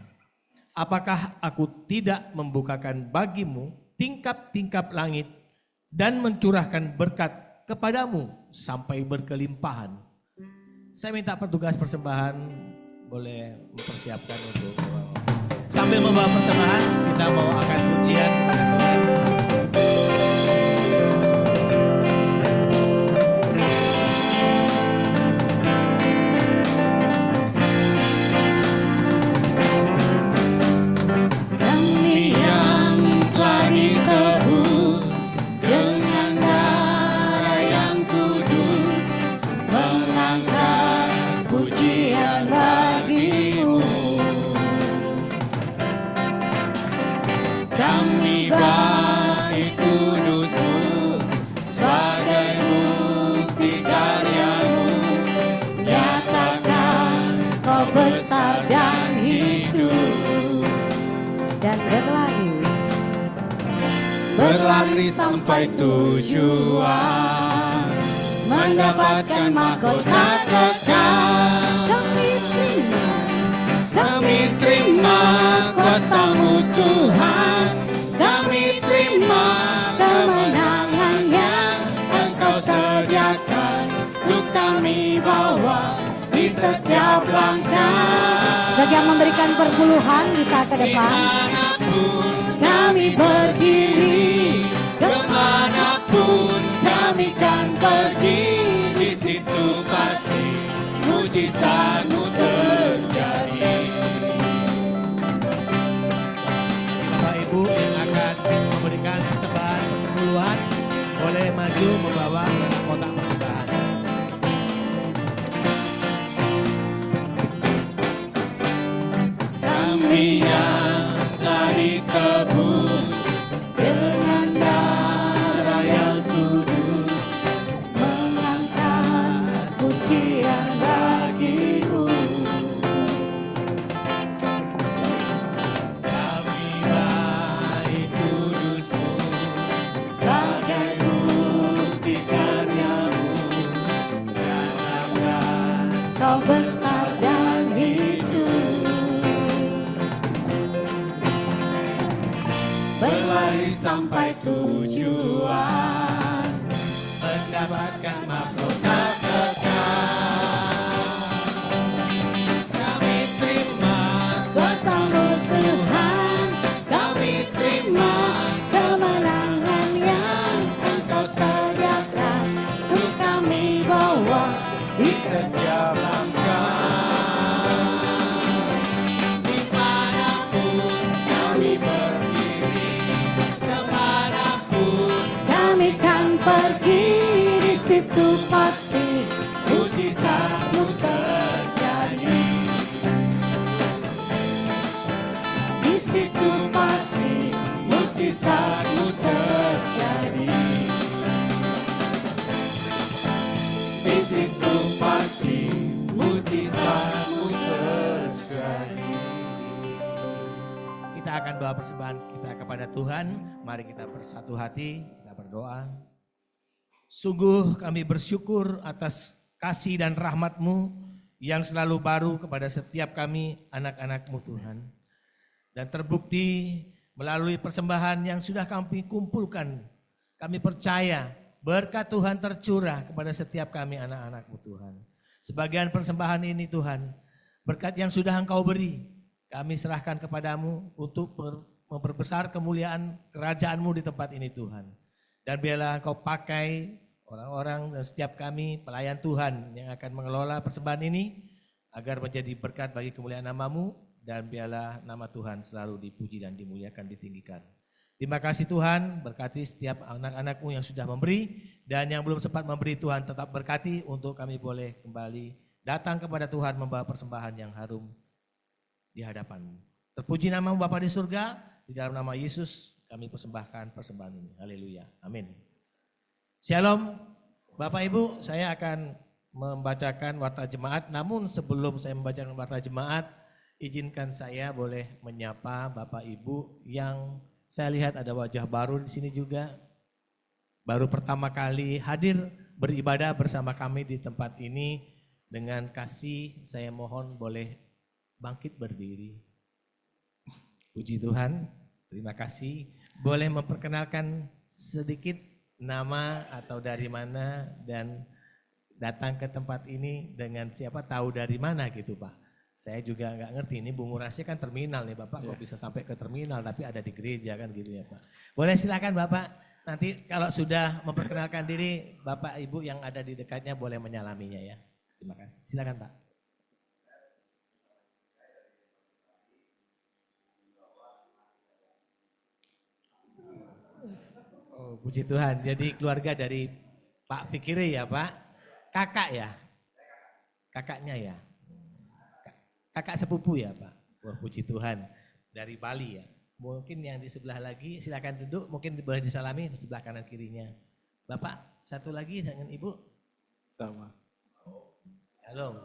Apakah aku tidak membukakan bagimu tingkap-tingkap langit dan mencurahkan berkat kepadamu sampai berkelimpahan? Saya minta petugas persembahan boleh mempersiapkan untuk sambil membawa persembahan kita mau akan pujian Tuhan. kesucian bagimu. Kami baik kudus-Mu sebagai bukti karya-Mu. Nyatakan kau besar dan hidup. Dan Berlari sampai tujuan, mendapatkan mahkota kekal. Kami terima kuasa-Mu Tuhan, kami terima kemenangan yang Engkau sediakan untuk kami bawa di setiap langkah. bagi yang memberikan perpuluhan bisa ke depan. Dimanapun Kami berdiri, kemanapun kami kan pergi, di situ pasti mujizat-Mu terjadi. Bapak Ibu yang akan memberikan persembahan persepuluhan boleh maju membawa kotak persembahan. Kami yang telah ditebus dengan darah yang kudus, mengangkat pujian bagi-Mu. kami baik kudus-Mu sebagai bukti karya-Mu. Katakan Kau besar dan hidup. berlari sampai tujuan, mendapatkan mahkota kekal. Kami terima kuasa-Mu Tuhan, kami terima Kemenangan yang Engkau sediakan untuk kami bawa. di setiap langkah. Dimanapun kami berdiri, kemanapun Kami kan pergi, di situ pasti mujizat-Mu terjadi. di situ Pasti mujizat-Mu terjadi. Di situ pasti mujizat-Mu terjadi. Kita akan bawa persembahan kita kepada Tuhan. Mari kita bersatu hati, kita berdoa. Sungguh kami bersyukur atas kasih dan rahmat-Mu yang selalu baru kepada setiap kami anak-anak-Mu Tuhan. Dan terbukti melalui persembahan yang sudah kami kumpulkan, kami percaya berkat Tuhan tercurah kepada setiap kami anak-anak-Mu Tuhan. Sebagian persembahan ini Tuhan, berkat yang sudah Engkau beri, kami serahkan kepadamu untuk memperbesar kemuliaan kerajaan-Mu di tempat ini Tuhan. Dan biarlah Engkau pakai orang-orang dan setiap kami pelayan Tuhan yang akan mengelola persembahan ini agar menjadi berkat bagi kemuliaan nama-Mu, dan biarlah nama Tuhan selalu dipuji dan dimuliakan, ditinggikan. Terima kasih Tuhan, berkati setiap anak-anak-Mu yang sudah memberi dan yang belum sempat memberi. Tuhan tetap berkati untuk kami boleh kembali datang kepada Tuhan membawa persembahan yang harum di hadapan-Mu. Terpuji nama-Mu Bapa di surga, di dalam nama Yesus kami persembahkan persembahan ini. Haleluya. Amin. Shalom. Bapak Ibu, saya akan membacakan warta jemaat. Namun sebelum saya membacakan warta jemaat, izinkan saya boleh menyapa Bapak Ibu yang saya lihat ada wajah baru di sini juga. Baru pertama kali hadir beribadah bersama kami di tempat ini. Dengan kasih saya mohon boleh bangkit berdiri. Puji Tuhan, terima kasih. Boleh memperkenalkan sedikit nama atau dari mana dan datang ke tempat ini dengan siapa, tahu dari mana gitu Pak. Saya juga nggak ngerti, ini Bung Ngurasnya kan terminal nih Bapak, kok bisa sampai ke terminal tapi ada di gereja kan gitu ya Pak. Boleh silakan Bapak, nanti kalau sudah memperkenalkan diri Bapak Ibu yang ada di dekatnya boleh menyalaminya ya. Terima kasih, silakan Pak. Oh, puji Tuhan, jadi keluarga dari Pak Fikri ya Pak, kakak ya? Kakaknya ya? kakak sepupu ya Pak. Wah puji Tuhan, dari Bali ya. Mungkin yang di sebelah lagi silakan duduk, mungkin boleh disalami sebelah kanan kirinya. Bapak, satu lagi dengan Ibu. Sama. Shalom.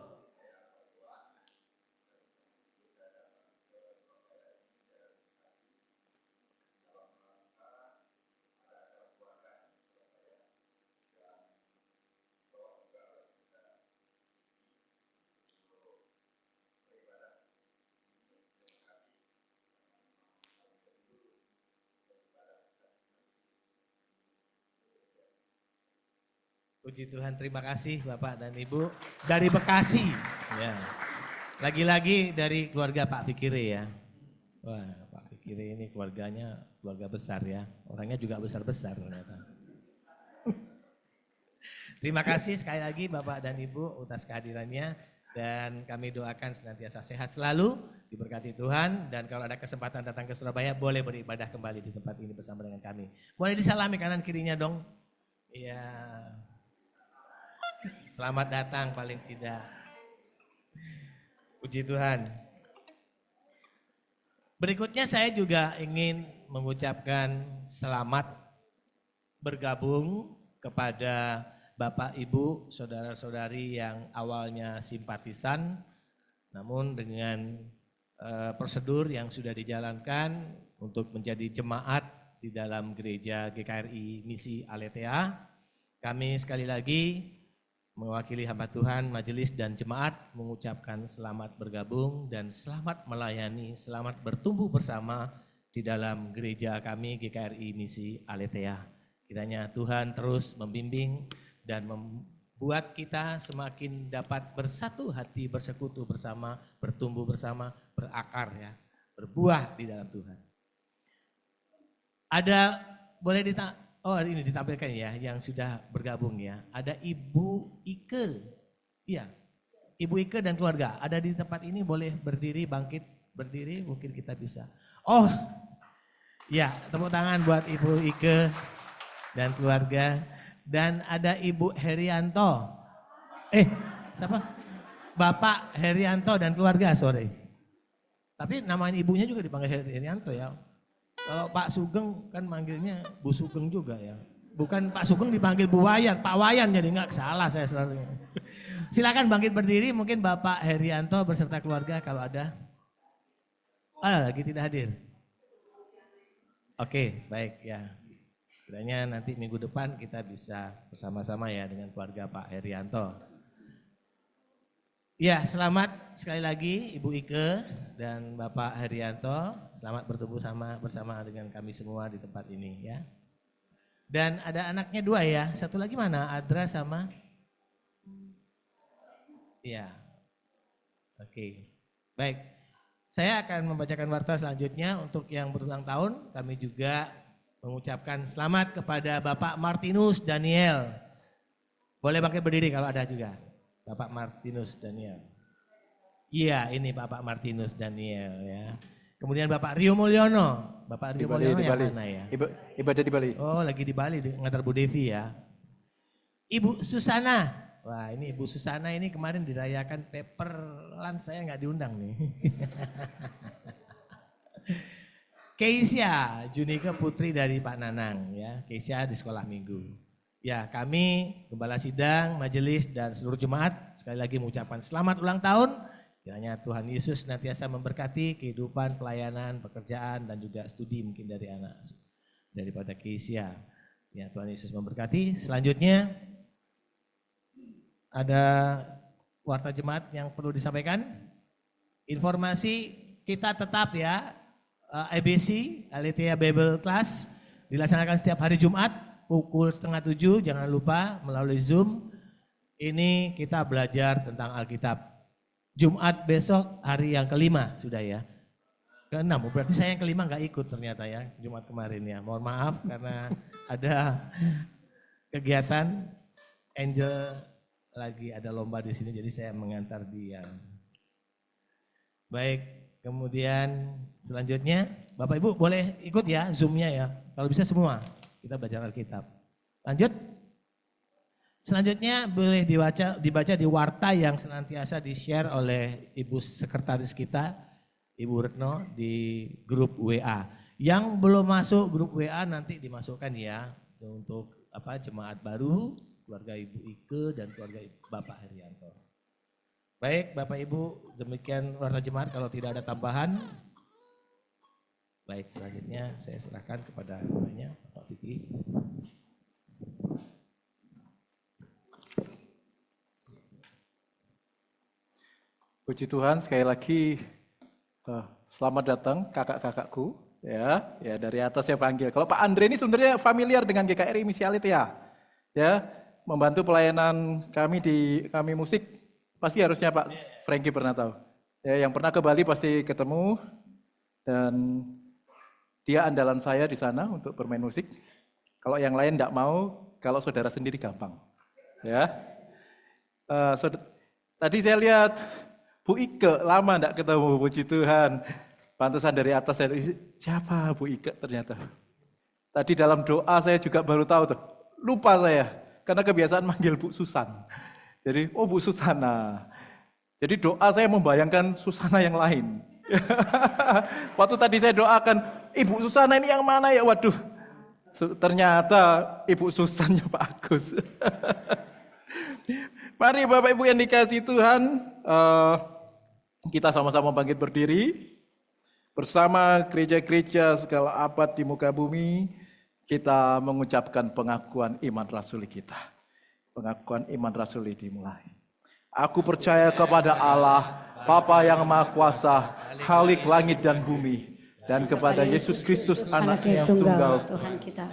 Puji Tuhan, terima kasih Bapak dan Ibu dari Bekasi. Ya. Lagi-lagi dari keluarga Pak Fikire ya. Wah, Pak Fikire ini keluarganya keluarga besar ya. Orangnya juga besar-besar ternyata. Terima kasih sekali lagi Bapak dan Ibu atas kehadirannya dan kami doakan senantiasa sehat selalu, diberkati Tuhan, dan kalau ada kesempatan datang ke Surabaya boleh beribadah kembali di tempat ini bersama dengan kami. Boleh disalami kanan kirinya dong. Iya. Selamat datang paling tidak. Puji Tuhan. Berikutnya saya juga ingin mengucapkan selamat bergabung kepada Bapak, Ibu, saudara-saudari yang awalnya simpatisan, namun dengan prosedur yang sudah dijalankan untuk menjadi jemaat di dalam gereja GKRI Misi Aletheia, kami sekali lagi mewakili hamba Tuhan, majelis dan jemaat mengucapkan selamat bergabung dan selamat melayani, selamat bertumbuh bersama di dalam gereja kami GKRI Misi Aletheia. Kiranya Tuhan terus membimbing dan membuat kita semakin dapat bersatu hati, bersekutu bersama, bertumbuh bersama, berakar ya, berbuah di dalam Tuhan. Ada, boleh oh ini ditampilkan ya yang sudah bergabung ya. Ada Ibu Ike, iya Ibu Ike dan keluarga ada di tempat ini, boleh berdiri, bangkit berdiri, mungkin kita bisa. Oh ya, tepuk tangan buat Ibu Ike dan keluarga. Dan ada Ibu Herianto, siapa? Bapak Herianto dan keluarga, sorry. Tapi nama ibunya juga dipanggil Herianto ya. Kalau Pak Sugeng kan manggilnya Bu Sugeng juga ya. Bukan Pak Sugeng dipanggil Bu Wayan, Pak Wayan, jadi nggak salah saya selalu. Silakan bangkit berdiri, mungkin Bapak Herianto beserta keluarga kalau ada. Lagi tidak hadir. Oke, baik ya. Kiranya nanti minggu depan kita bisa bersama-sama ya dengan keluarga Pak Herianto. Ya, selamat sekali lagi Ibu Ike dan Bapak Herianto. Selamat bertumbuh bersama dengan kami semua di tempat ini ya. Dan ada anaknya 2 ya. Satu lagi mana? Adra sama? Ya. Oke. Baik. Saya akan membacakan warta selanjutnya untuk yang berulang tahun. Kami juga mengucapkan selamat kepada Bapak Martinus Daniel. Boleh bangkit berdiri kalau ada juga. Bapak Martinus Daniel. Iya, ini Bapak Martinus Daniel ya. Kemudian Bapak Rio Mulyono. Bapak Rio Mulyono yang mana ya? Ibadah di Bali. Oh, lagi di Bali ngantar Bu Devi ya. Ibu Susana. Wah, ini Ibu Susana ini kemarin dirayakan paper lunch, saya nggak diundang nih. Keisha Junika putri dari Pak Nanang ya. Keisha di sekolah minggu. Ya, kami Gembala Sidang, majelis dan seluruh jemaat sekali lagi mengucapkan selamat ulang tahun. Kiranya Tuhan Yesus senantiasa memberkati kehidupan, pelayanan, pekerjaan dan juga studi mungkin dari anak daripada Keisha. Ya, Tuhan Yesus memberkati. Selanjutnya ada warta jemaat yang perlu disampaikan. Informasi kita tetap ya. ABC, Aletheia Bible Class, dilaksanakan setiap hari Jumat pukul 6:30, jangan lupa melalui Zoom. Ini kita belajar tentang Alkitab. Jumat besok hari yang kelima sudah ya. Ke-6, berarti saya yang kelima nggak ikut ternyata ya, Jumat kemarin ya. Mohon maaf karena ada kegiatan Angel lagi ada lomba di sini, jadi saya mengantar dia. Baik. Kemudian selanjutnya Bapak Ibu boleh ikut ya Zoom-nya ya. Kalau bisa semua kita belajar Alkitab. Lanjut. Selanjutnya boleh dibaca di warta yang senantiasa di-share oleh Ibu Sekretaris kita, Ibu Retno di grup WA. Yang belum masuk grup WA nanti dimasukkan ya untuk jemaat baru, keluarga Ibu Ike dan keluarga Bapak Herianto. Baik Bapak Ibu, demikian warta jemaat kalau tidak ada tambahan. Baik, selanjutnya saya serahkan kepada Bapak Vicky. Puji Tuhan, sekali lagi selamat datang kakak-kakakku ya dari atas saya panggil. Kalau Pak Andre ini sebenarnya familiar dengan GKRI Misialit ya, membantu pelayanan kami musik pasti harusnya Pak Frankie pernah tahu. Ya, yang pernah ke Bali pasti ketemu dan dia andalan saya di sana untuk bermain musik. Kalau yang lain tidak mau, kalau saudara sendiri gampang. Ya, tadi saya lihat Bu Ike, lama enggak ketemu, puji Tuhan. Pantesan dari atas saya, siapa Bu Ike ternyata. Tadi dalam doa saya juga baru tahu tuh, lupa saya. Karena kebiasaan manggil Bu Susan. Jadi, oh Bu Susana. Jadi doa saya membayangkan Susana yang lain. Waktu tadi saya doakan, Ibu Susana ini yang mana ya? Waduh, ternyata Ibu Susannya Pak Agus. Mari Bapak Ibu yang dikasihi Tuhan, kita sama-sama bangkit berdiri bersama gereja-gereja segala abad di muka bumi. Kita mengucapkan pengakuan iman rasuli kita. Pengakuan iman rasuli dimulai. Aku percaya kepada Allah, Bapa yang Maha Kuasa, Khalik langit dan bumi, dan kepada Yesus Kristus Anak-Nya yang tunggal, Tuhan kita,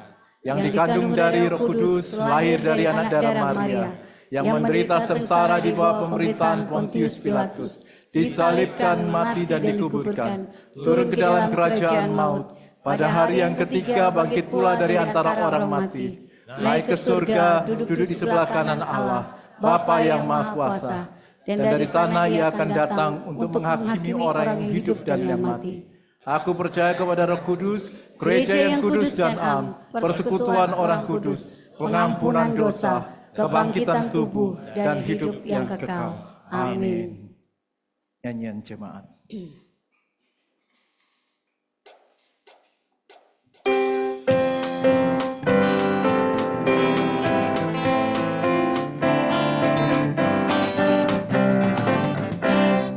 yang dikandung dari Roh Kudus, lahir dari anak darah Maria, yang menderita sengsara di bawah pemerintahan Pontius Pilatus, disalibkan, mati dan dikuburkan, turun ke dalam kerajaan maut, pada hari yang ketiga bangkit pula dari antara orang mati, naik ke surga, duduk di sebelah kanan Allah, Bapa yang Maha Kuasa, dan dari sana Ia akan datang untuk menghakimi orang yang hidup dan yang mati. Aku percaya kepada Roh Kudus, gereja yang kudus dan am, persekutuan orang kudus, pengampunan dosa, kebangkitan tubuh, dan hidup yang kekal. Amin. Nyanyian jemaat.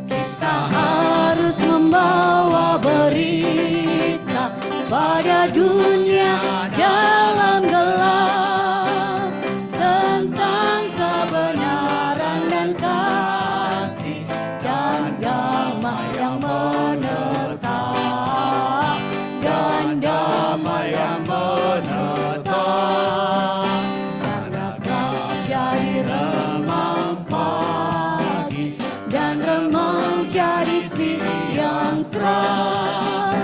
Kita harus membawa berita pada dunia dalam gelap tentang kebenaran dan kasih dan damai yang menetap dan damai yang menetap karena kau jadi remang pagi dan remang jadi siang terang.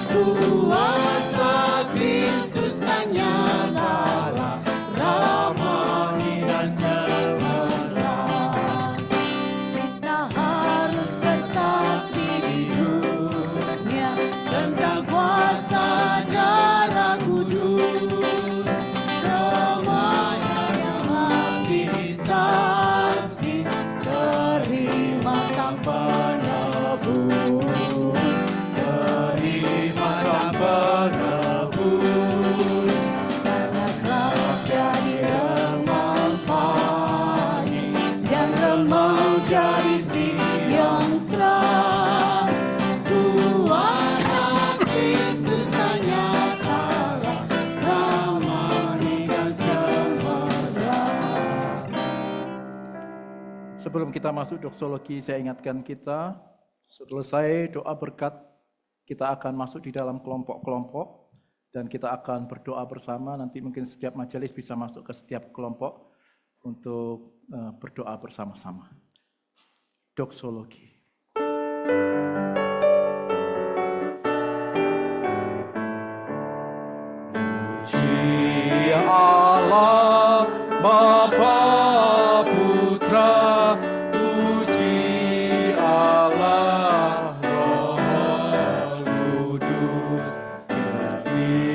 Kuasa Kristus nyatalah ramai dan cemerlang. Kita harus bersaksi di dunia tentang kuasa darah kudus. Semuanya yang masih saksi terima sang penebus. Terima sang penebus. Karena kau jadi remang pagi dan remang jadi siang terang. Kuasa Kristus nyatalah ramai dan cemerlang. Sebelum kita masuk doksologi, saya ingatkan kita, selesai doa berkat, kita akan masuk di dalam kelompok-kelompok, dan kita akan berdoa bersama. Nanti mungkin setiap majelis bisa masuk ke setiap kelompok untuk berdoa bersama-sama. Doksologi. Puji Allah, Bapa Putra, puji Allah Roh Kudus, ketiganya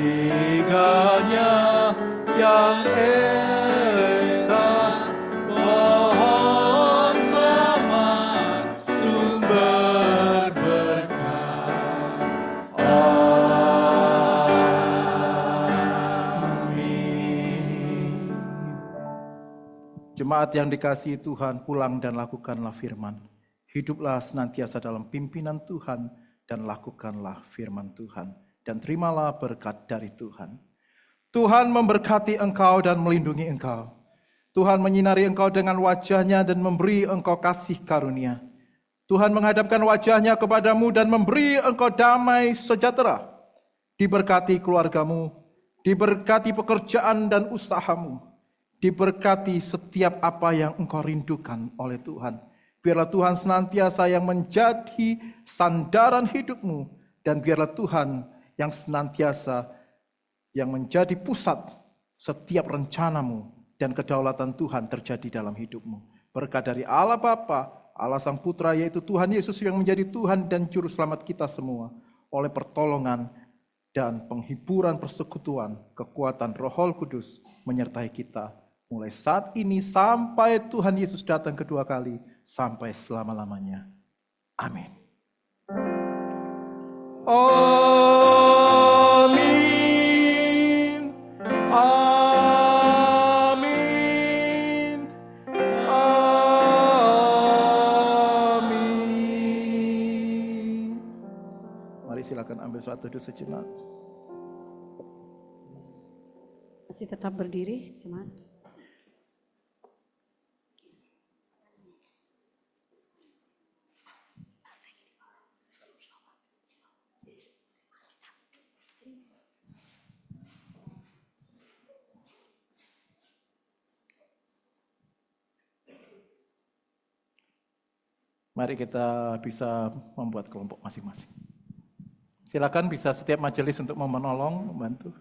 yang esa Jemaat yang dikasihi Tuhan, pulang dan lakukanlah firman. Hiduplah senantiasa dalam pimpinan Tuhan dan lakukanlah firman Tuhan. Dan terimalah berkat dari Tuhan. Tuhan memberkati engkau dan melindungi engkau. Tuhan menyinari engkau dengan wajah-Nya dan memberi engkau kasih karunia. Tuhan menghadapkan wajah-Nya kepadamu dan memberi engkau damai sejahtera. Diberkati keluargamu, diberkati pekerjaan dan usahamu, diberkati setiap apa yang engkau rindukan oleh Tuhan. Biarlah Tuhan senantiasa yang menjadi sandaran hidupmu, dan biarlah Tuhan yang senantiasa yang menjadi pusat setiap rencanamu, dan kedaulatan Tuhan terjadi dalam hidupmu. Berkat dari Allah Bapa, Allah Sang Putra, yaitu Tuhan Yesus yang menjadi Tuhan dan Juru Selamat kita semua, oleh pertolongan dan penghiburan persekutuan, kekuatan Roh Kudus menyertai kita, mulai saat ini sampai Tuhan Yesus datang kedua kali, sampai selama-lamanya. Amin. Amin. Amin. Amin. Mari silakan ambil suatu teduh sejenak. Masih tetap berdiri, jemaat. Mari kita bisa membuat kelompok masing-masing. Silakan bisa setiap majelis untuk menolong, membantu.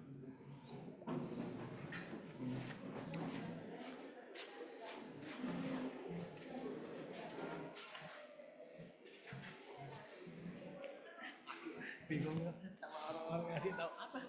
Bingung sama orang-orang ngasih tahu apa.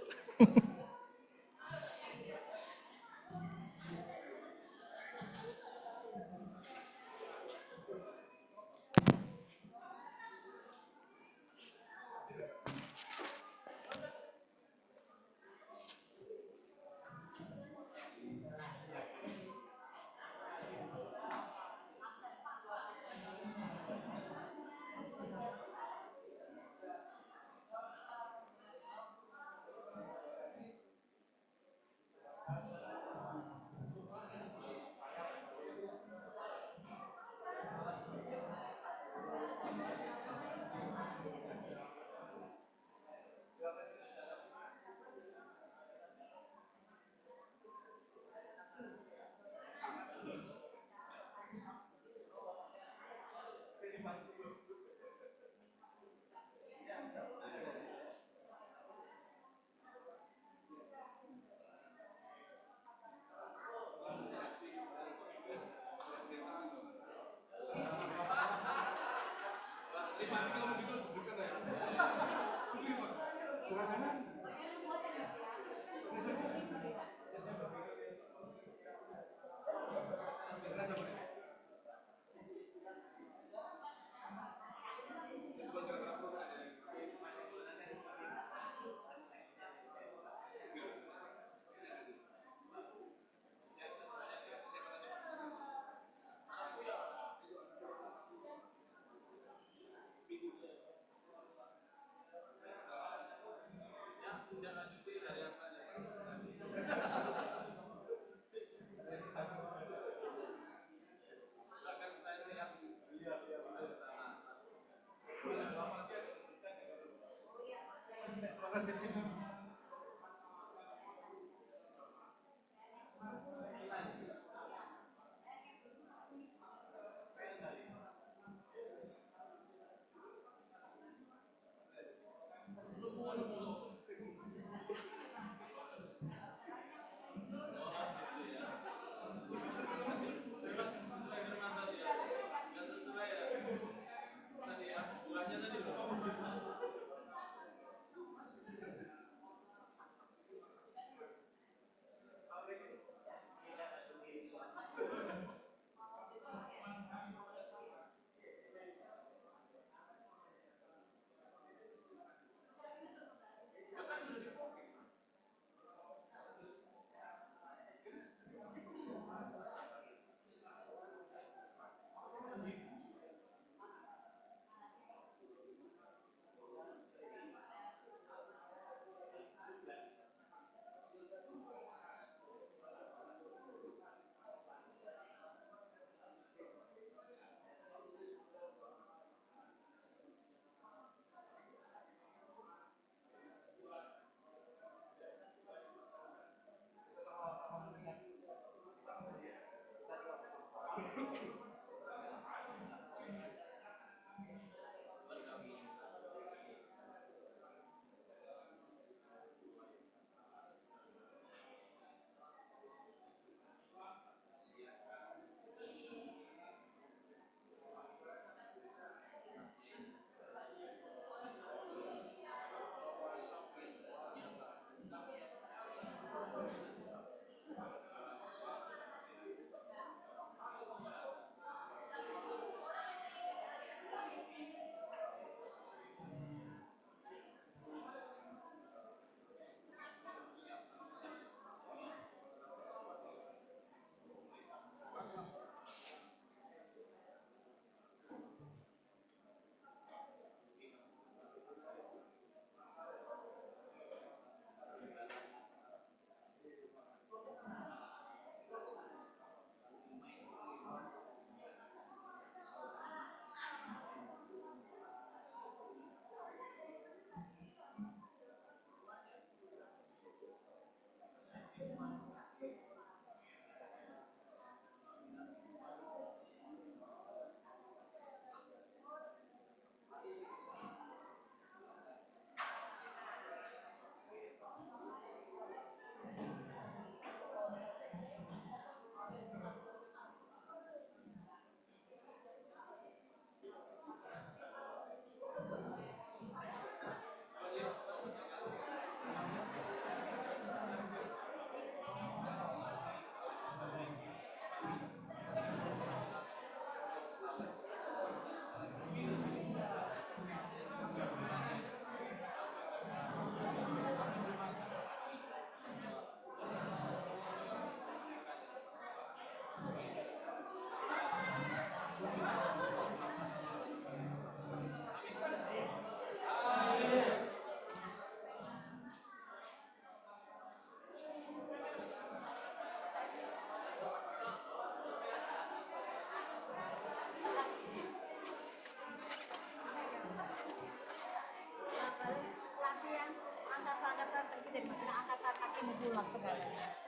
selamat segalanya.